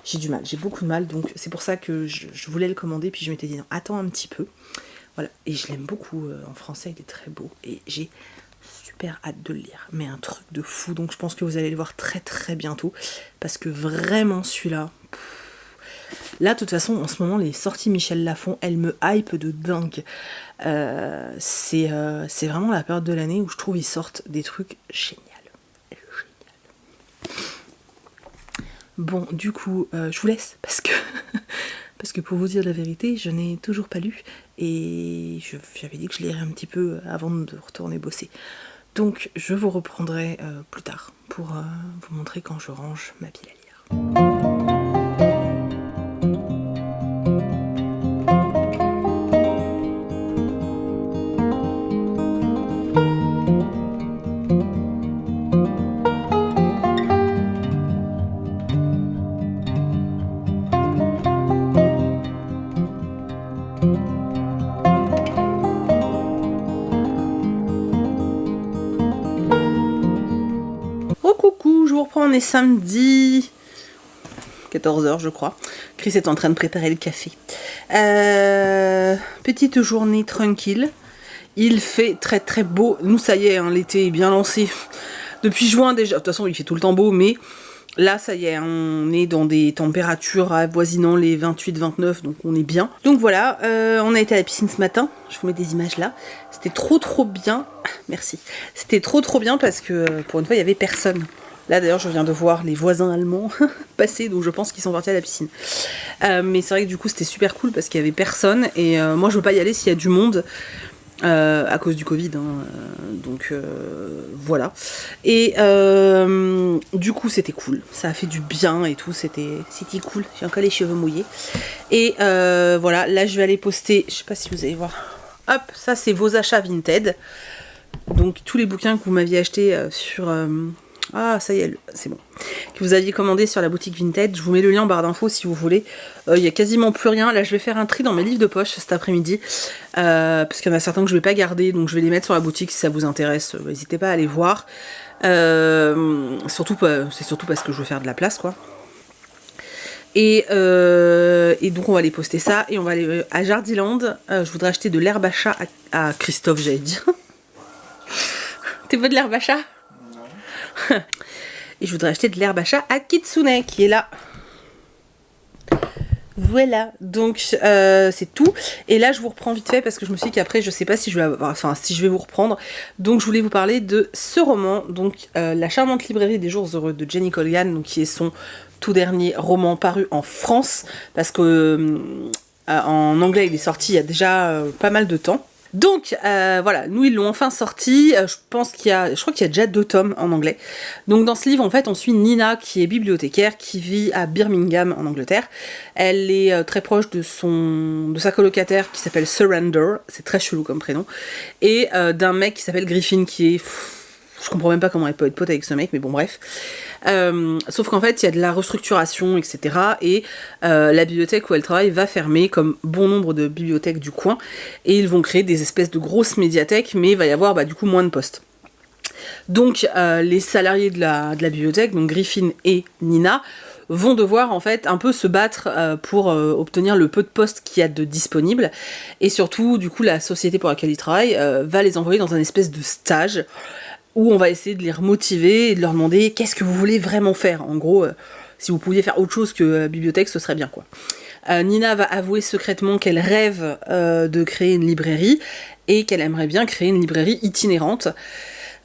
j'ai beaucoup de mal, donc c'est pour ça que je voulais le commander, puis je m'étais dit non, attends un petit peu. Voilà, et je l'aime beaucoup en français, il est très beau, et j'ai super hâte de le lire, mais un truc de fou, donc je pense que vous allez le voir très très bientôt, parce que vraiment celui-là, là de toute façon en ce moment les sorties Michel Lafon, elles me hype de dingue. C'est vraiment la période de l'année où je trouve ils sortent des trucs géniaux. Bon, du coup, je vous laisse parce que pour vous dire la vérité, je n'ai toujours pas lu et j'avais dit que je lirais un petit peu avant de retourner bosser. Donc, je vous reprendrai plus tard pour vous montrer quand je range ma pile à lire. On est samedi 14h je crois. Chris est en train de préparer le café. Petite journée tranquille. Il fait très très beau. Nous ça y est, hein, l'été est bien lancé. Depuis juin déjà. De toute façon il fait tout le temps beau, mais là ça y est, on est dans des températures avoisinant les 28-29, donc on est bien. Donc voilà, on a été à la piscine ce matin. Je vous mets des images là. C'était trop bien. Merci. C'était trop bien parce que pour une fois il y avait personne. Là d'ailleurs je viens de voir les voisins allemands passer, donc je pense qu'ils sont partis à la piscine. Mais c'est vrai que du coup c'était super cool parce qu'il y avait personne et moi je veux pas y aller s'il y a du monde à cause du Covid, hein, donc voilà. Et du coup c'était cool, ça a fait du bien et tout, c'était cool. J'ai encore les cheveux mouillés. Et voilà, là je vais aller poster, je sais pas si vous allez voir. Hop, ça c'est vos achats Vinted. Donc tous les bouquins que vous m'aviez achetés sur Ah, ça y est, c'est bon. Que vous aviez commandé sur la boutique Vinted. Je vous mets le lien en barre d'infos si vous voulez. Il y a quasiment plus rien. Là, je vais faire un tri dans mes livres de poche cet après-midi. Parce qu'il y en a certains que je vais pas garder. Donc, je vais les mettre sur la boutique si ça vous intéresse. N'hésitez pas à aller voir. C'est surtout parce que je veux faire de la place, quoi. Et donc, on va aller poster ça. Et on va aller à Jardiland. Je voudrais acheter de l'herbe à chat à Christophe, j'allais dire. T'es beau de l'herbe à chat? Et je voudrais acheter de l'herbe à chat à Kitsune qui est là. Voilà, donc c'est tout. Et là je vous reprends vite fait parce que je me suis dit qu'après je sais pas si je vais avoir, enfin si je vais vous reprendre. Donc je voulais vous parler de ce roman, donc La charmante librairie des jours heureux de Jenny Colgan, donc qui est son tout dernier roman paru en France parce que en anglais il est sorti il y a déjà pas mal de temps. Donc voilà, nous ils l'ont enfin sorti, je crois qu'il y a déjà 2 tomes en anglais. Donc dans ce livre en fait on suit Nina qui est bibliothécaire, qui vit à Birmingham en Angleterre. Elle est très proche de sa colocataire qui s'appelle Surrender, c'est très chelou comme prénom, et d'un mec qui s'appelle Griffin qui est... Je comprends même pas comment elle peut être pote avec ce mec, mais bon bref. Sauf qu'en fait, il y a de la restructuration, etc. Et la bibliothèque où elle travaille va fermer, comme bon nombre de bibliothèques du coin. Et ils vont créer des espèces de grosses médiathèques, mais il va y avoir du coup moins de postes. Donc les salariés de la bibliothèque, donc Griffin et Nina, vont devoir en fait un peu se battre pour obtenir le peu de postes qu'il y a de disponibles. Et surtout, du coup, la société pour laquelle ils travaillent va les envoyer dans un espèce de stage où on va essayer de les remotiver et de leur demander qu'est-ce que vous voulez vraiment faire. En gros, si vous pouviez faire autre chose que bibliothèque, ce serait bien, quoi. Nina va avouer secrètement qu'elle rêve de créer une librairie et qu'elle aimerait bien créer une librairie itinérante.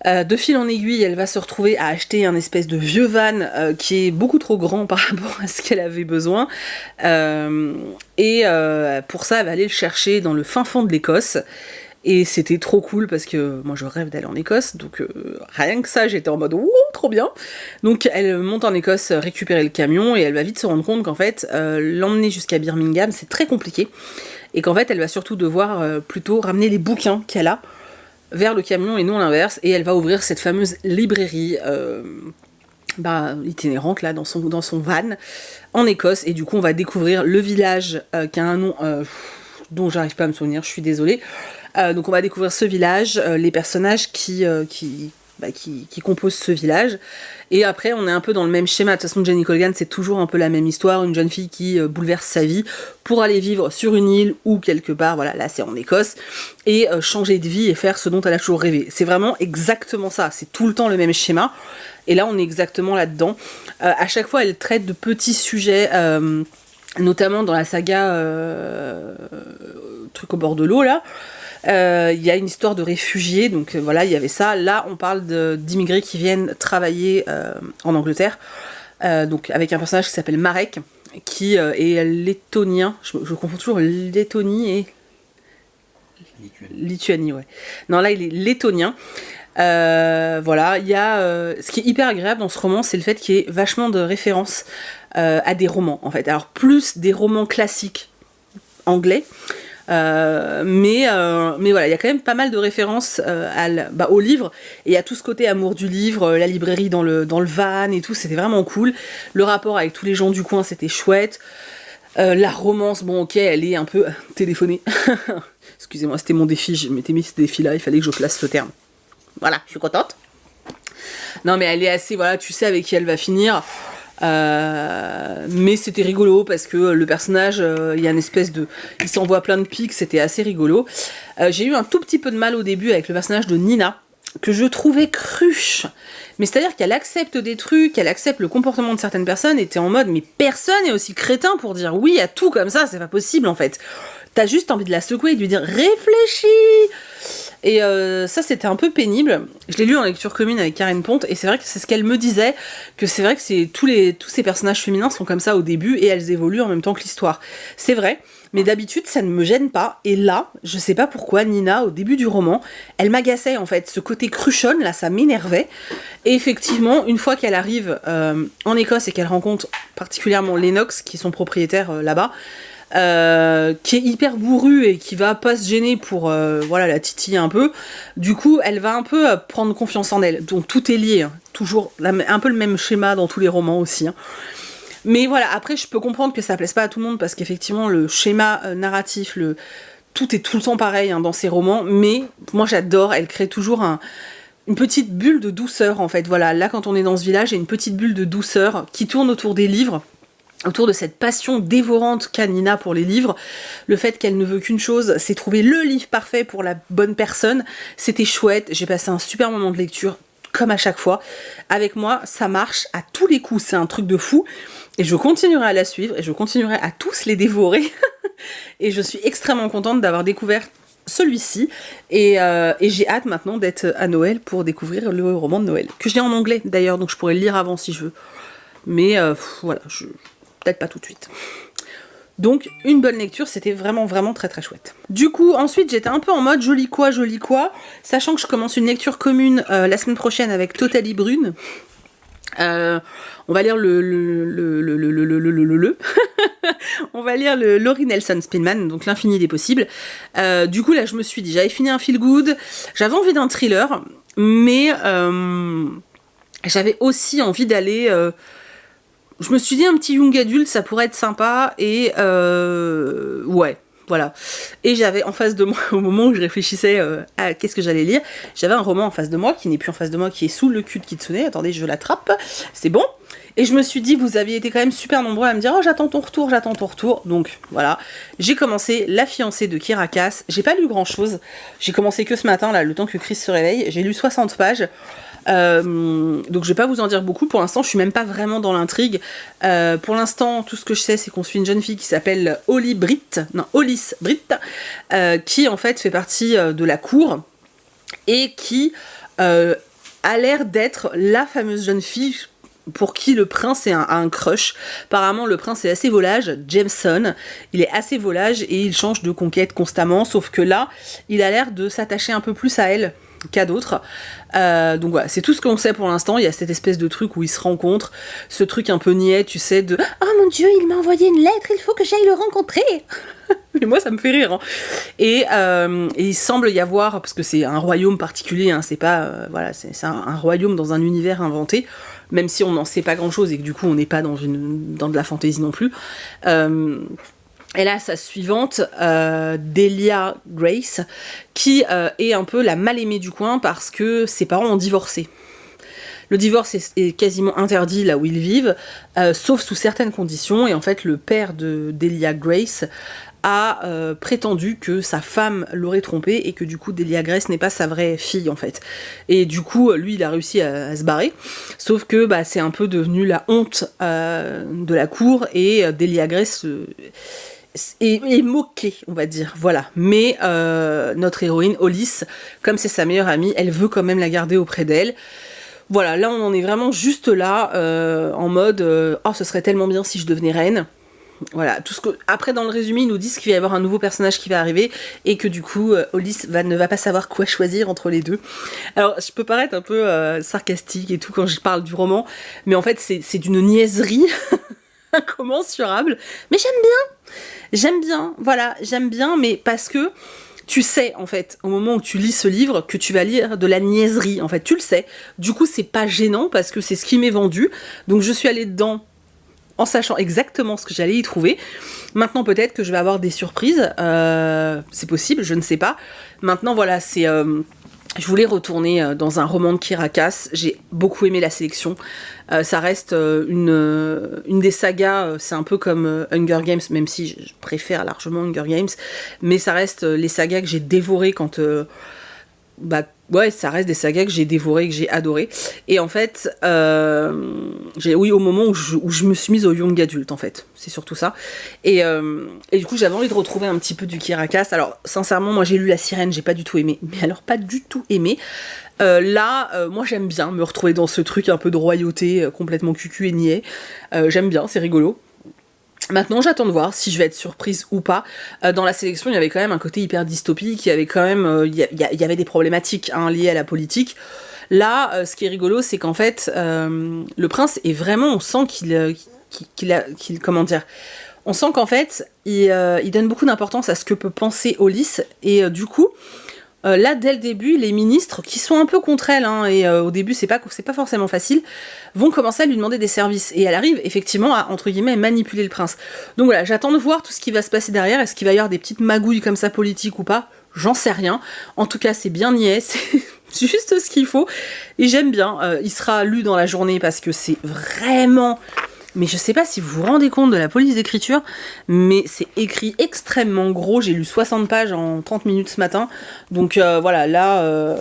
De fil en aiguille, elle va se retrouver à acheter un espèce de vieux van qui est beaucoup trop grand par rapport à ce qu'elle avait besoin. Pour ça, elle va aller le chercher dans le fin fond de l'Écosse. Et c'était trop cool parce que moi je rêve d'aller en Écosse, donc rien que ça j'étais en mode ouh trop bien. Donc elle monte en Écosse récupérer le camion et elle va vite se rendre compte qu'en fait l'emmener jusqu'à Birmingham c'est très compliqué et qu'en fait elle va surtout devoir plutôt ramener les bouquins qu'elle a vers le camion et non l'inverse, et elle va ouvrir cette fameuse librairie itinérante là dans son van en Écosse, et du coup on va découvrir le village qui a un nom dont j'arrive pas à me souvenir, je suis désolée. Donc on va découvrir ce village, les personnages qui composent ce village, et après on est un peu dans le même schéma. De toute façon Jenny Colgan c'est toujours un peu la même histoire, une jeune fille qui bouleverse sa vie pour aller vivre sur une île ou quelque part, voilà, là c'est en Écosse, et changer de vie et faire ce dont elle a toujours rêvé. C'est vraiment exactement ça, c'est tout le temps le même schéma, et là on est exactement là-dedans. À chaque fois elle traite de petits sujets, notamment dans la saga truc au bord de l'eau là. Il y a une histoire de réfugiés, donc voilà, il y avait ça. Là, on parle d'immigrés qui viennent travailler en Angleterre, donc avec un personnage qui s'appelle Marek, qui est lettonien. Je confonds toujours Lettonie et Lituanie, ouais. Non, là, il est lettonien. Voilà, il y a ce qui est hyper agréable dans ce roman, c'est le fait qu'il y ait vachement de références à des romans, en fait. Alors, plus des romans classiques anglais. Mais voilà, il y a quand même pas mal de références au livre, et il y a tout ce côté amour du livre, la librairie dans le van et tout, c'était vraiment cool. Le rapport avec tous les gens du coin, c'était chouette. La romance, bon ok, elle est un peu téléphonée. Excusez-moi, c'était mon défi, je m'étais mis ce défi-là, il fallait que je place ce terme. Voilà, je suis contente. Non mais elle est assez, voilà, tu sais avec qui elle va finir. Mais c'était rigolo parce que le personnage, il y a une espèce de... il s'envoie plein de pics, c'était assez rigolo. J'ai eu un tout petit peu de mal au début avec le personnage de Nina, que je trouvais cruche. Mais c'est-à-dire qu'elle accepte des trucs, elle accepte le comportement de certaines personnes, et t'es en mode, mais personne est aussi crétin pour dire oui à tout comme ça, c'est pas possible en fait. T'as juste envie de la secouer et de lui dire réfléchis. Et ça c'était un peu pénible. Je l'ai lu en lecture commune avec Karen Ponte, et c'est vrai que c'est ce qu'elle me disait, que c'est vrai que tous ces personnages féminins sont comme ça au début et elles évoluent en même temps que l'histoire. C'est vrai, mais d'habitude ça ne me gêne pas, et là, je sais pas pourquoi, Nina au début du roman, elle m'agaçait en fait, ce côté cruchonne là, ça m'énervait. Et effectivement, une fois qu'elle arrive en Écosse et qu'elle rencontre particulièrement Lennox, qui est son propriétaire là-bas, qui est hyper bourru et qui va pas se gêner pour la titiller un peu. Du coup, elle va un peu prendre confiance en elle. Donc tout est lié, hein. toujours un peu le même schéma dans tous les romans aussi, hein. Mais voilà, après je peux comprendre que ça plaise pas à tout le monde parce qu'effectivement le schéma narratif, tout est tout le temps pareil, hein, dans ces romans, mais moi j'adore, elle crée toujours une petite bulle de douceur en fait. Voilà, là quand on est dans ce village, il y a une petite bulle de douceur qui tourne autour des livres, autour de cette passion dévorante qu'a Nina pour les livres, le fait qu'elle ne veut qu'une chose, c'est trouver le livre parfait pour la bonne personne. C'était chouette, j'ai passé un super moment de lecture, comme à chaque fois. Avec moi, ça marche à tous les coups, c'est un truc de fou, et je continuerai à la suivre, et je continuerai à tous les dévorer, et je suis extrêmement contente d'avoir découvert celui-ci, et j'ai hâte maintenant d'être à Noël pour découvrir le roman de Noël, que je lis en anglais d'ailleurs, donc je pourrais le lire avant si je veux, mais voilà, peut-être pas tout de suite. Donc une bonne lecture, c'était vraiment vraiment très très chouette. Du coup ensuite j'étais un peu en mode joli quoi, sachant que je commence une lecture commune la semaine prochaine avec Totalie Brune. On va lire on va lire le Laurie Nelson Spinman, donc l'infini des possibles. Du coup là je me suis dit, j'avais fini un feel good, j'avais envie d'un thriller, mais j'avais aussi envie d'aller... je me suis dit un petit young adulte, ça pourrait être sympa, et ouais, voilà. Et j'avais en face de moi, au moment où je réfléchissais à qu'est-ce que j'allais lire, j'avais un roman en face de moi, qui n'est plus en face de moi, qui est sous le cul de Kitsune. Attendez, je l'attrape, c'est bon. Et je me suis dit, vous aviez été quand même super nombreux à me dire « Oh, j'attends ton retour », donc voilà. J'ai commencé La fiancée de Kirakas, j'ai pas lu grand-chose, j'ai commencé que ce matin, là, le temps que Chris se réveille, j'ai lu 60 pages, donc je vais pas vous en dire beaucoup. Pour l'instant je suis même pas vraiment dans l'intrigue. Pour l'instant tout ce que je sais c'est qu'on suit une jeune fille qui s'appelle Hollis Britt, qui en fait fait partie de la cour et qui a l'air d'être la fameuse jeune fille pour qui le prince a un crush. Apparemment le prince est assez volage, Jameson, il est assez volage et il change de conquête constamment, sauf que là il a l'air de s'attacher un peu plus à elle qu'à d'autres. Donc voilà, c'est tout ce qu'on sait pour l'instant. Il y a cette espèce de truc où ils se rencontrent, ce truc un peu niais, tu sais, de « Oh mon Dieu, il m'a envoyé une lettre, il faut que j'aille le rencontrer !» Mais moi, ça me fait rire, hein. Et il semble y avoir, parce que c'est un royaume particulier, hein, c'est pas... voilà, c'est un royaume dans un univers inventé, même si on n'en sait pas grand-chose et que du coup, on n'est pas dans de la fantaisie non plus. Et là, sa suivante, Delia Grace, qui est un peu la mal-aimée du coin parce que ses parents ont divorcé. Le divorce est quasiment interdit là où ils vivent, sauf sous certaines conditions, et en fait le père de Delia Grace a prétendu que sa femme l'aurait trompé et que du coup Delia Grace n'est pas sa vraie fille en fait. Et du coup lui il a réussi à se barrer, sauf que bah, c'est un peu devenu la honte de la cour, et Delia Grace... est moquée, on va dire, voilà. Mais notre héroïne, Hollis, comme c'est sa meilleure amie, elle veut quand même la garder auprès d'elle. Voilà, là on en est vraiment juste là, en mode oh ce serait tellement bien si je devenais reine. Voilà, tout ce que... Après dans le résumé ils nous disent qu'il va y avoir un nouveau personnage qui va arriver et que du coup Hollis ne va pas savoir quoi choisir entre les deux. Alors je peux paraître un peu sarcastique et tout quand je parle du roman, mais en fait c'est d'une niaiserie incommensurable, mais j'aime bien, voilà, j'aime bien, mais parce que tu sais, en fait, au moment où tu lis ce livre, que tu vas lire de la niaiserie, en fait, tu le sais. Du coup, c'est pas gênant, parce que c'est ce qui m'est vendu, donc je suis allée dedans en sachant exactement ce que j'allais y trouver. Maintenant, peut-être que je vais avoir des surprises, c'est possible, je ne sais pas. Maintenant, voilà, c'est... je voulais retourner dans un roman de Kirakas, j'ai beaucoup aimé la sélection. Ça reste une des sagas, c'est un peu comme Hunger Games, même si je préfère largement Hunger Games, mais ça reste les sagas que j'ai dévorées quand... bah ouais, ça reste des sagas que j'ai dévorées, que j'ai adorées. Et en fait, oui, au moment où je me suis mise au young adulte, en fait. C'est surtout ça. Et du coup, j'avais envie de retrouver un petit peu du Kirakas. Alors, sincèrement, moi, j'ai lu La Sirène, j'ai pas du tout aimé. Mais alors, pas du tout aimé. Là, moi, j'aime bien me retrouver dans ce truc un peu de royauté, complètement cucu et niais. J'aime bien, c'est rigolo. Maintenant, j'attends de voir si je vais être surprise ou pas. Dans la sélection, il y avait quand même un côté hyper dystopique, il y avait quand même, il y avait des problématiques liées à la politique. Là, ce qui est rigolo, c'est qu'en fait, le prince est vraiment, on sent comment dire, on sent qu'en fait, il donne beaucoup d'importance à ce que peut penser Hollis, et du coup, Là, dès le début, les ministres, qui sont un peu contre elle, hein, et au début c'est pas forcément facile, vont commencer à lui demander des services. Et elle arrive effectivement à, entre guillemets, manipuler le prince. Donc voilà, j'attends de voir tout ce qui va se passer derrière. Est-ce qu'il va y avoir des petites magouilles comme ça politiques ou pas? J'en sais rien. En tout cas, c'est bien niais, c'est juste ce qu'il faut. Et j'aime bien. Il sera lu dans la journée parce que c'est vraiment... Mais je sais pas si vous vous rendez compte de la police d'écriture, mais c'est écrit extrêmement gros. J'ai lu 60 pages en 30 minutes ce matin. Donc voilà, là,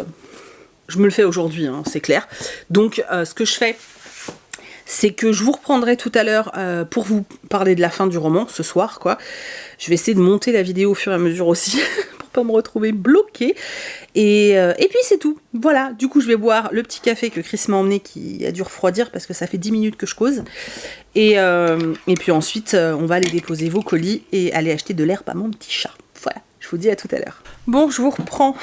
je me le fais aujourd'hui, hein, c'est clair. Donc ce que je fais, c'est que je vous reprendrai tout à l'heure pour vous parler de la fin du roman, ce soir, quoi. Je vais essayer de monter la vidéo au fur et à mesure aussi, pour pas me retrouver bloquée. Et puis c'est tout, voilà, du coup je vais boire le petit café que Chris m'a emmené qui a dû refroidir parce que ça fait 10 minutes que je cause. Et puis ensuite on va aller déposer vos colis et aller acheter de l'herbe à mon petit chat. Voilà, je vous dis à tout à l'heure. Bon, je vous reprends.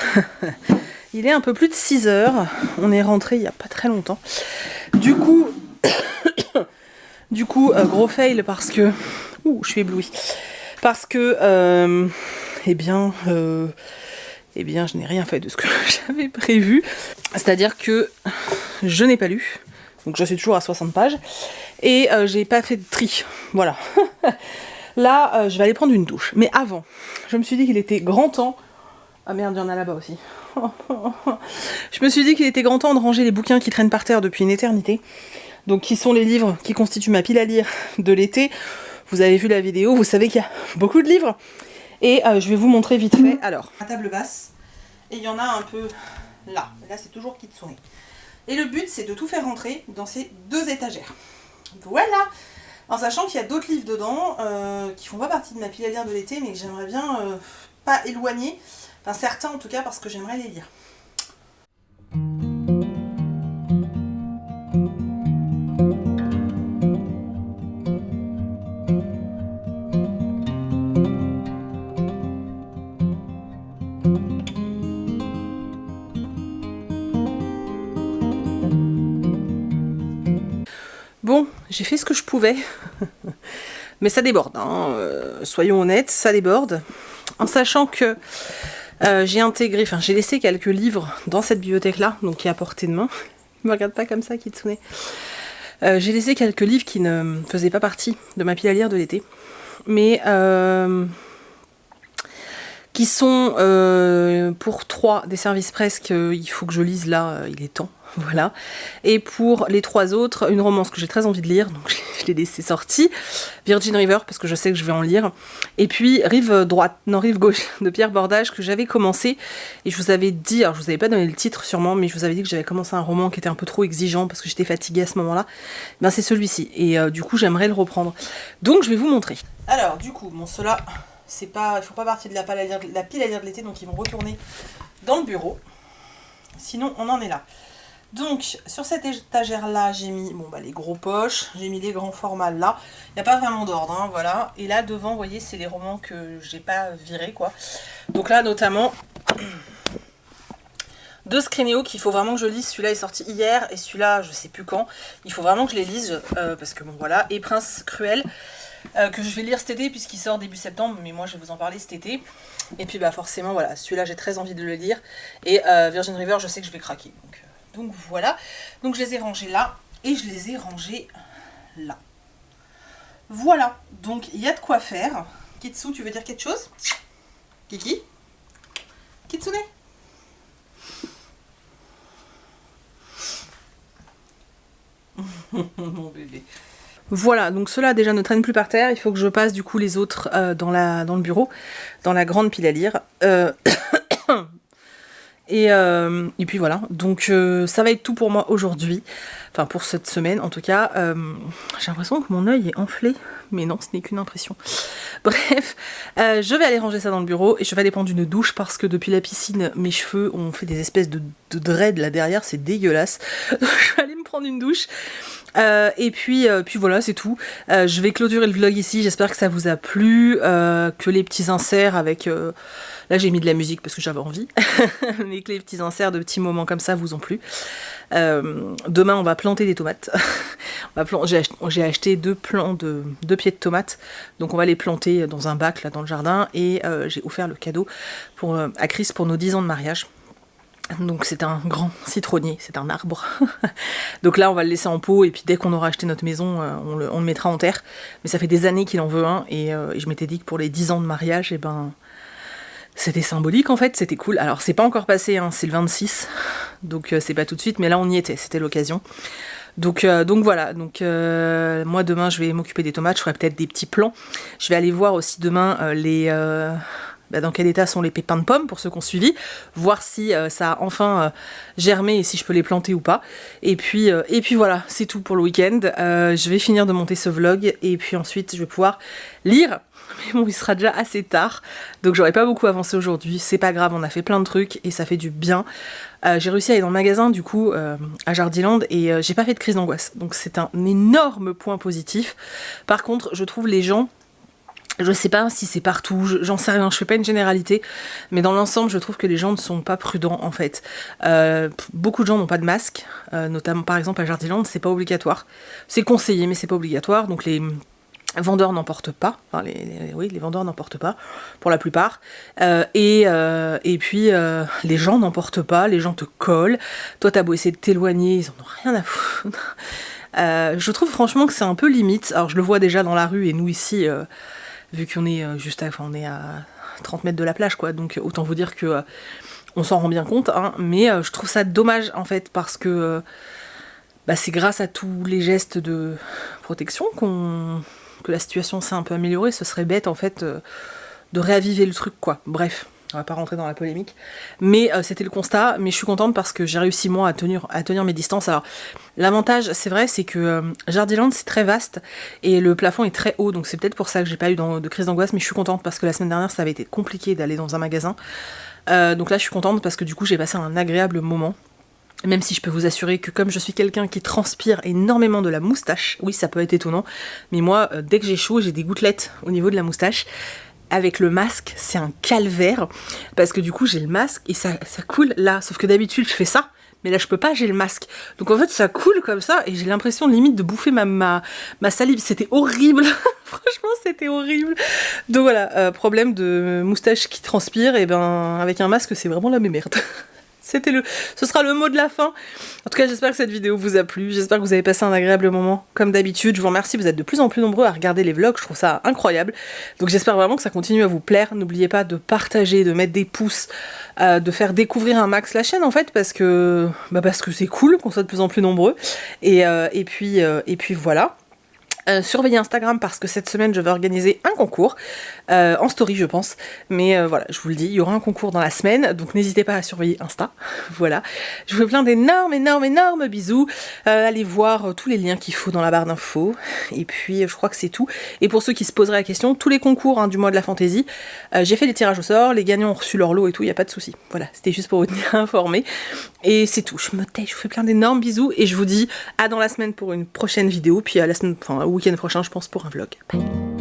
Il est un peu plus de 6 heures, on est rentré il n'y a pas très longtemps. Du coup, gros fail parce que... Ouh, je suis éblouie. Parce que, eh bien, je n'ai rien fait de ce que j'avais prévu. C'est-à-dire que je n'ai pas lu, donc je suis toujours à 60 pages, et j'ai pas fait de tri. Voilà. Là, je vais aller prendre une douche. Mais avant, je me suis dit qu'il était grand temps... Ah merde, il y en a là-bas aussi. Je me suis dit qu'il était grand temps de ranger les bouquins qui traînent par terre depuis une éternité. Donc qui sont les livres qui constituent ma pile à lire de l'été. Vous avez vu la vidéo, vous savez qu'il y a beaucoup de livres. Et je vais vous montrer vite fait. Alors, la table basse. Et il y en a un peu là. Là, c'est toujours Kitsune. Et le but, c'est de tout faire rentrer dans ces 2 étagères. Voilà. En sachant qu'il y a d'autres livres dedans qui font pas partie de ma pile à lire de l'été, mais que j'aimerais bien pas éloigner. Enfin, certains en tout cas, parce que j'aimerais les lire. Bon, j'ai fait ce que je pouvais, mais ça déborde, hein. Soyons honnêtes, ça déborde. En sachant que j'ai laissé quelques livres dans cette bibliothèque-là, donc qui est à portée de main. Ne me regarde pas comme ça, Kitsune. J'ai laissé quelques livres qui ne faisaient pas partie de ma pile à lire de l'été, mais qui sont pour 3 des services presque, il faut que je lise là, il est temps. Voilà. Et pour les 3 autres, une romance que j'ai très envie de lire, donc je l'ai laissé sortie. Virgin River, parce que je sais que je vais en lire. Et puis Rive gauche de Pierre Bordage, que j'avais commencé. Et je vous avais dit, alors je vous avais pas donné le titre sûrement, mais je vous avais dit que j'avais commencé un roman qui était un peu trop exigeant, parce que j'étais fatiguée à ce moment-là. Ben c'est celui-ci. Et du coup, j'aimerais le reprendre. Donc je vais vous montrer. Alors, du coup, bon, ceux-là, ils font pas partie de la pile à lire de l'été, donc ils vont retourner dans le bureau. Sinon, on en est là. Donc, sur cette étagère-là, j'ai mis les gros poches, j'ai mis les grands formats là. Il n'y a pas vraiment d'ordre, hein, voilà. Et là, devant, vous voyez, c'est les romans que j'ai pas virés, quoi. Donc là, notamment, 2 Scrineo qu'il faut vraiment que je lise. Celui-là est sorti hier, et celui-là, je sais plus quand. Il faut vraiment que je les lise, parce que bon, voilà. Et Prince Cruel, que je vais lire cet été, puisqu'il sort début septembre, mais moi, je vais vous en parler cet été. Et puis, bah forcément, voilà, celui-là, j'ai très envie de le lire. Et Virgin River, je sais que je vais craquer, donc voilà, donc je les ai rangés là, et je les ai rangés là. Voilà, donc il y a de quoi faire. Kitsu, tu veux dire quelque chose? Kiki? Kitsune? Mon bébé. Voilà, donc ceux-là déjà ne traînent plus par terre, il faut que je passe du coup les autres dans le bureau, dans la grande pile à lire. Et puis voilà, donc ça va être tout pour moi aujourd'hui, enfin pour cette semaine en tout cas. J'ai l'impression que mon œil est enflé, mais non, ce n'est qu'une impression. Bref, je vais aller ranger ça dans le bureau et je vais aller prendre une douche parce que depuis la piscine, mes cheveux ont fait des espèces de dread là derrière, c'est dégueulasse. Donc je vais aller me prendre une douche. Et puis voilà, c'est tout. Je vais clôturer le vlog ici, j'espère que ça vous a plu, que les petits inserts avec... Là j'ai mis de la musique parce que j'avais envie, mais que les petits inserts de petits moments comme ça vous ont plu. Demain on va planter des tomates. J'ai acheté 2 plants de 2 pieds de tomates, donc on va les planter dans un bac là dans le jardin, et j'ai offert le cadeau à Chris pour nos 10 ans de mariage. Donc c'est un grand citronnier, c'est un arbre. Donc là on va le laisser en pot, et puis dès qu'on aura acheté notre maison, on le mettra en terre. Mais ça fait des années qu'il en veut un, et je m'étais dit que pour les 10 ans de mariage, et ben c'était symbolique en fait, c'était cool. Alors c'est pas encore passé, hein, c'est le 26, donc c'est pas tout de suite, mais là on y était, c'était l'occasion. Donc voilà, moi demain je vais m'occuper des tomates, je ferai peut-être des petits plants. Je vais aller voir aussi demain dans quel état sont les pépins de pommes pour ceux qui ont suivi, voir si ça a enfin germé et si je peux les planter ou pas. Et puis voilà, c'est tout pour le week-end. Je vais finir de monter ce vlog, et puis ensuite je vais pouvoir lire. Mais bon, il sera déjà assez tard, donc j'aurais pas beaucoup avancé aujourd'hui. C'est pas grave, on a fait plein de trucs et ça fait du bien. J'ai réussi à aller dans le magasin du coup à Jardiland, et j'ai pas fait de crise d'angoisse, donc c'est un énorme point positif. Par contre, je trouve les gens, je sais pas si c'est partout, j'en sais rien, je fais pas une généralité, mais dans l'ensemble je trouve que les gens ne sont pas prudents en fait. Beaucoup de gens n'ont pas de masque, notamment par exemple à Jardiland, c'est pas obligatoire. C'est conseillé mais c'est pas obligatoire, donc les vendeurs n'en portent pas, enfin les vendeurs n'en portent pas pour la plupart, et puis les gens n'en portent pas, les gens te collent, toi t'as beau essayer de t'éloigner, ils en ont rien à foutre. Je trouve franchement que c'est un peu limite. Alors je le vois déjà dans la rue, et nous ici, vu qu'on est on est à 30 mètres de la plage quoi, donc autant vous dire que on s'en rend bien compte, hein, mais je trouve ça dommage en fait, parce que c'est grâce à tous les gestes de protection que la situation s'est un peu améliorée. Ce serait bête en fait de réaviver le truc quoi. Bref, on va pas rentrer dans la polémique, mais c'était le constat. Mais je suis contente parce que j'ai réussi moi à tenir mes distances. Alors l'avantage c'est vrai, c'est que Jardiland c'est très vaste et le plafond est très haut, donc c'est peut-être pour ça que j'ai pas eu de crise d'angoisse. Mais je suis contente parce que la semaine dernière ça avait été compliqué d'aller dans un magasin, donc là je suis contente parce que du coup j'ai passé un agréable moment. Même si je peux vous assurer que comme je suis quelqu'un qui transpire énormément de la moustache, oui ça peut être étonnant, mais moi dès que j'ai chaud j'ai des gouttelettes au niveau de la moustache. Avec le masque c'est un calvaire, parce que du coup j'ai le masque et ça coule là, sauf que d'habitude je fais ça, mais là je peux pas, j'ai le masque. Donc en fait ça coule comme ça et j'ai l'impression limite de bouffer ma salive, c'était horrible. Franchement c'était horrible. Donc voilà, problème de moustache qui transpire, et ben avec un masque c'est vraiment la merde. Ce sera le mot de la fin. En tout cas, j'espère que cette vidéo vous a plu. J'espère que vous avez passé un agréable moment. Comme d'habitude, je vous remercie. Vous êtes de plus en plus nombreux à regarder les vlogs. Je trouve ça incroyable. Donc j'espère vraiment que ça continue à vous plaire. N'oubliez pas de partager, de mettre des pouces, de faire découvrir un max la chaîne en fait, parce que c'est cool qu'on soit de plus en plus nombreux. Et puis voilà. Surveillez Instagram parce que cette semaine je vais organiser un concours en story je pense, mais voilà je vous le dis, il y aura un concours dans la semaine, donc n'hésitez pas à surveiller Insta. Voilà, je vous fais plein d'énormes bisous, allez voir tous les liens qu'il faut dans la barre d'infos, et puis je crois que c'est tout. Et pour ceux qui se poseraient la question, tous les concours du mois de la fantaisie, j'ai fait les tirages au sort, les gagnants ont reçu leur lot et tout, il n'y a pas de souci. Voilà, c'était juste pour vous tenir informé, et c'est tout. Je me tais, je vous fais plein d'énormes bisous, et je vous dis à dans la semaine pour une prochaine vidéo, puis à la semaine, au week-end prochain je pense pour un vlog. Bye.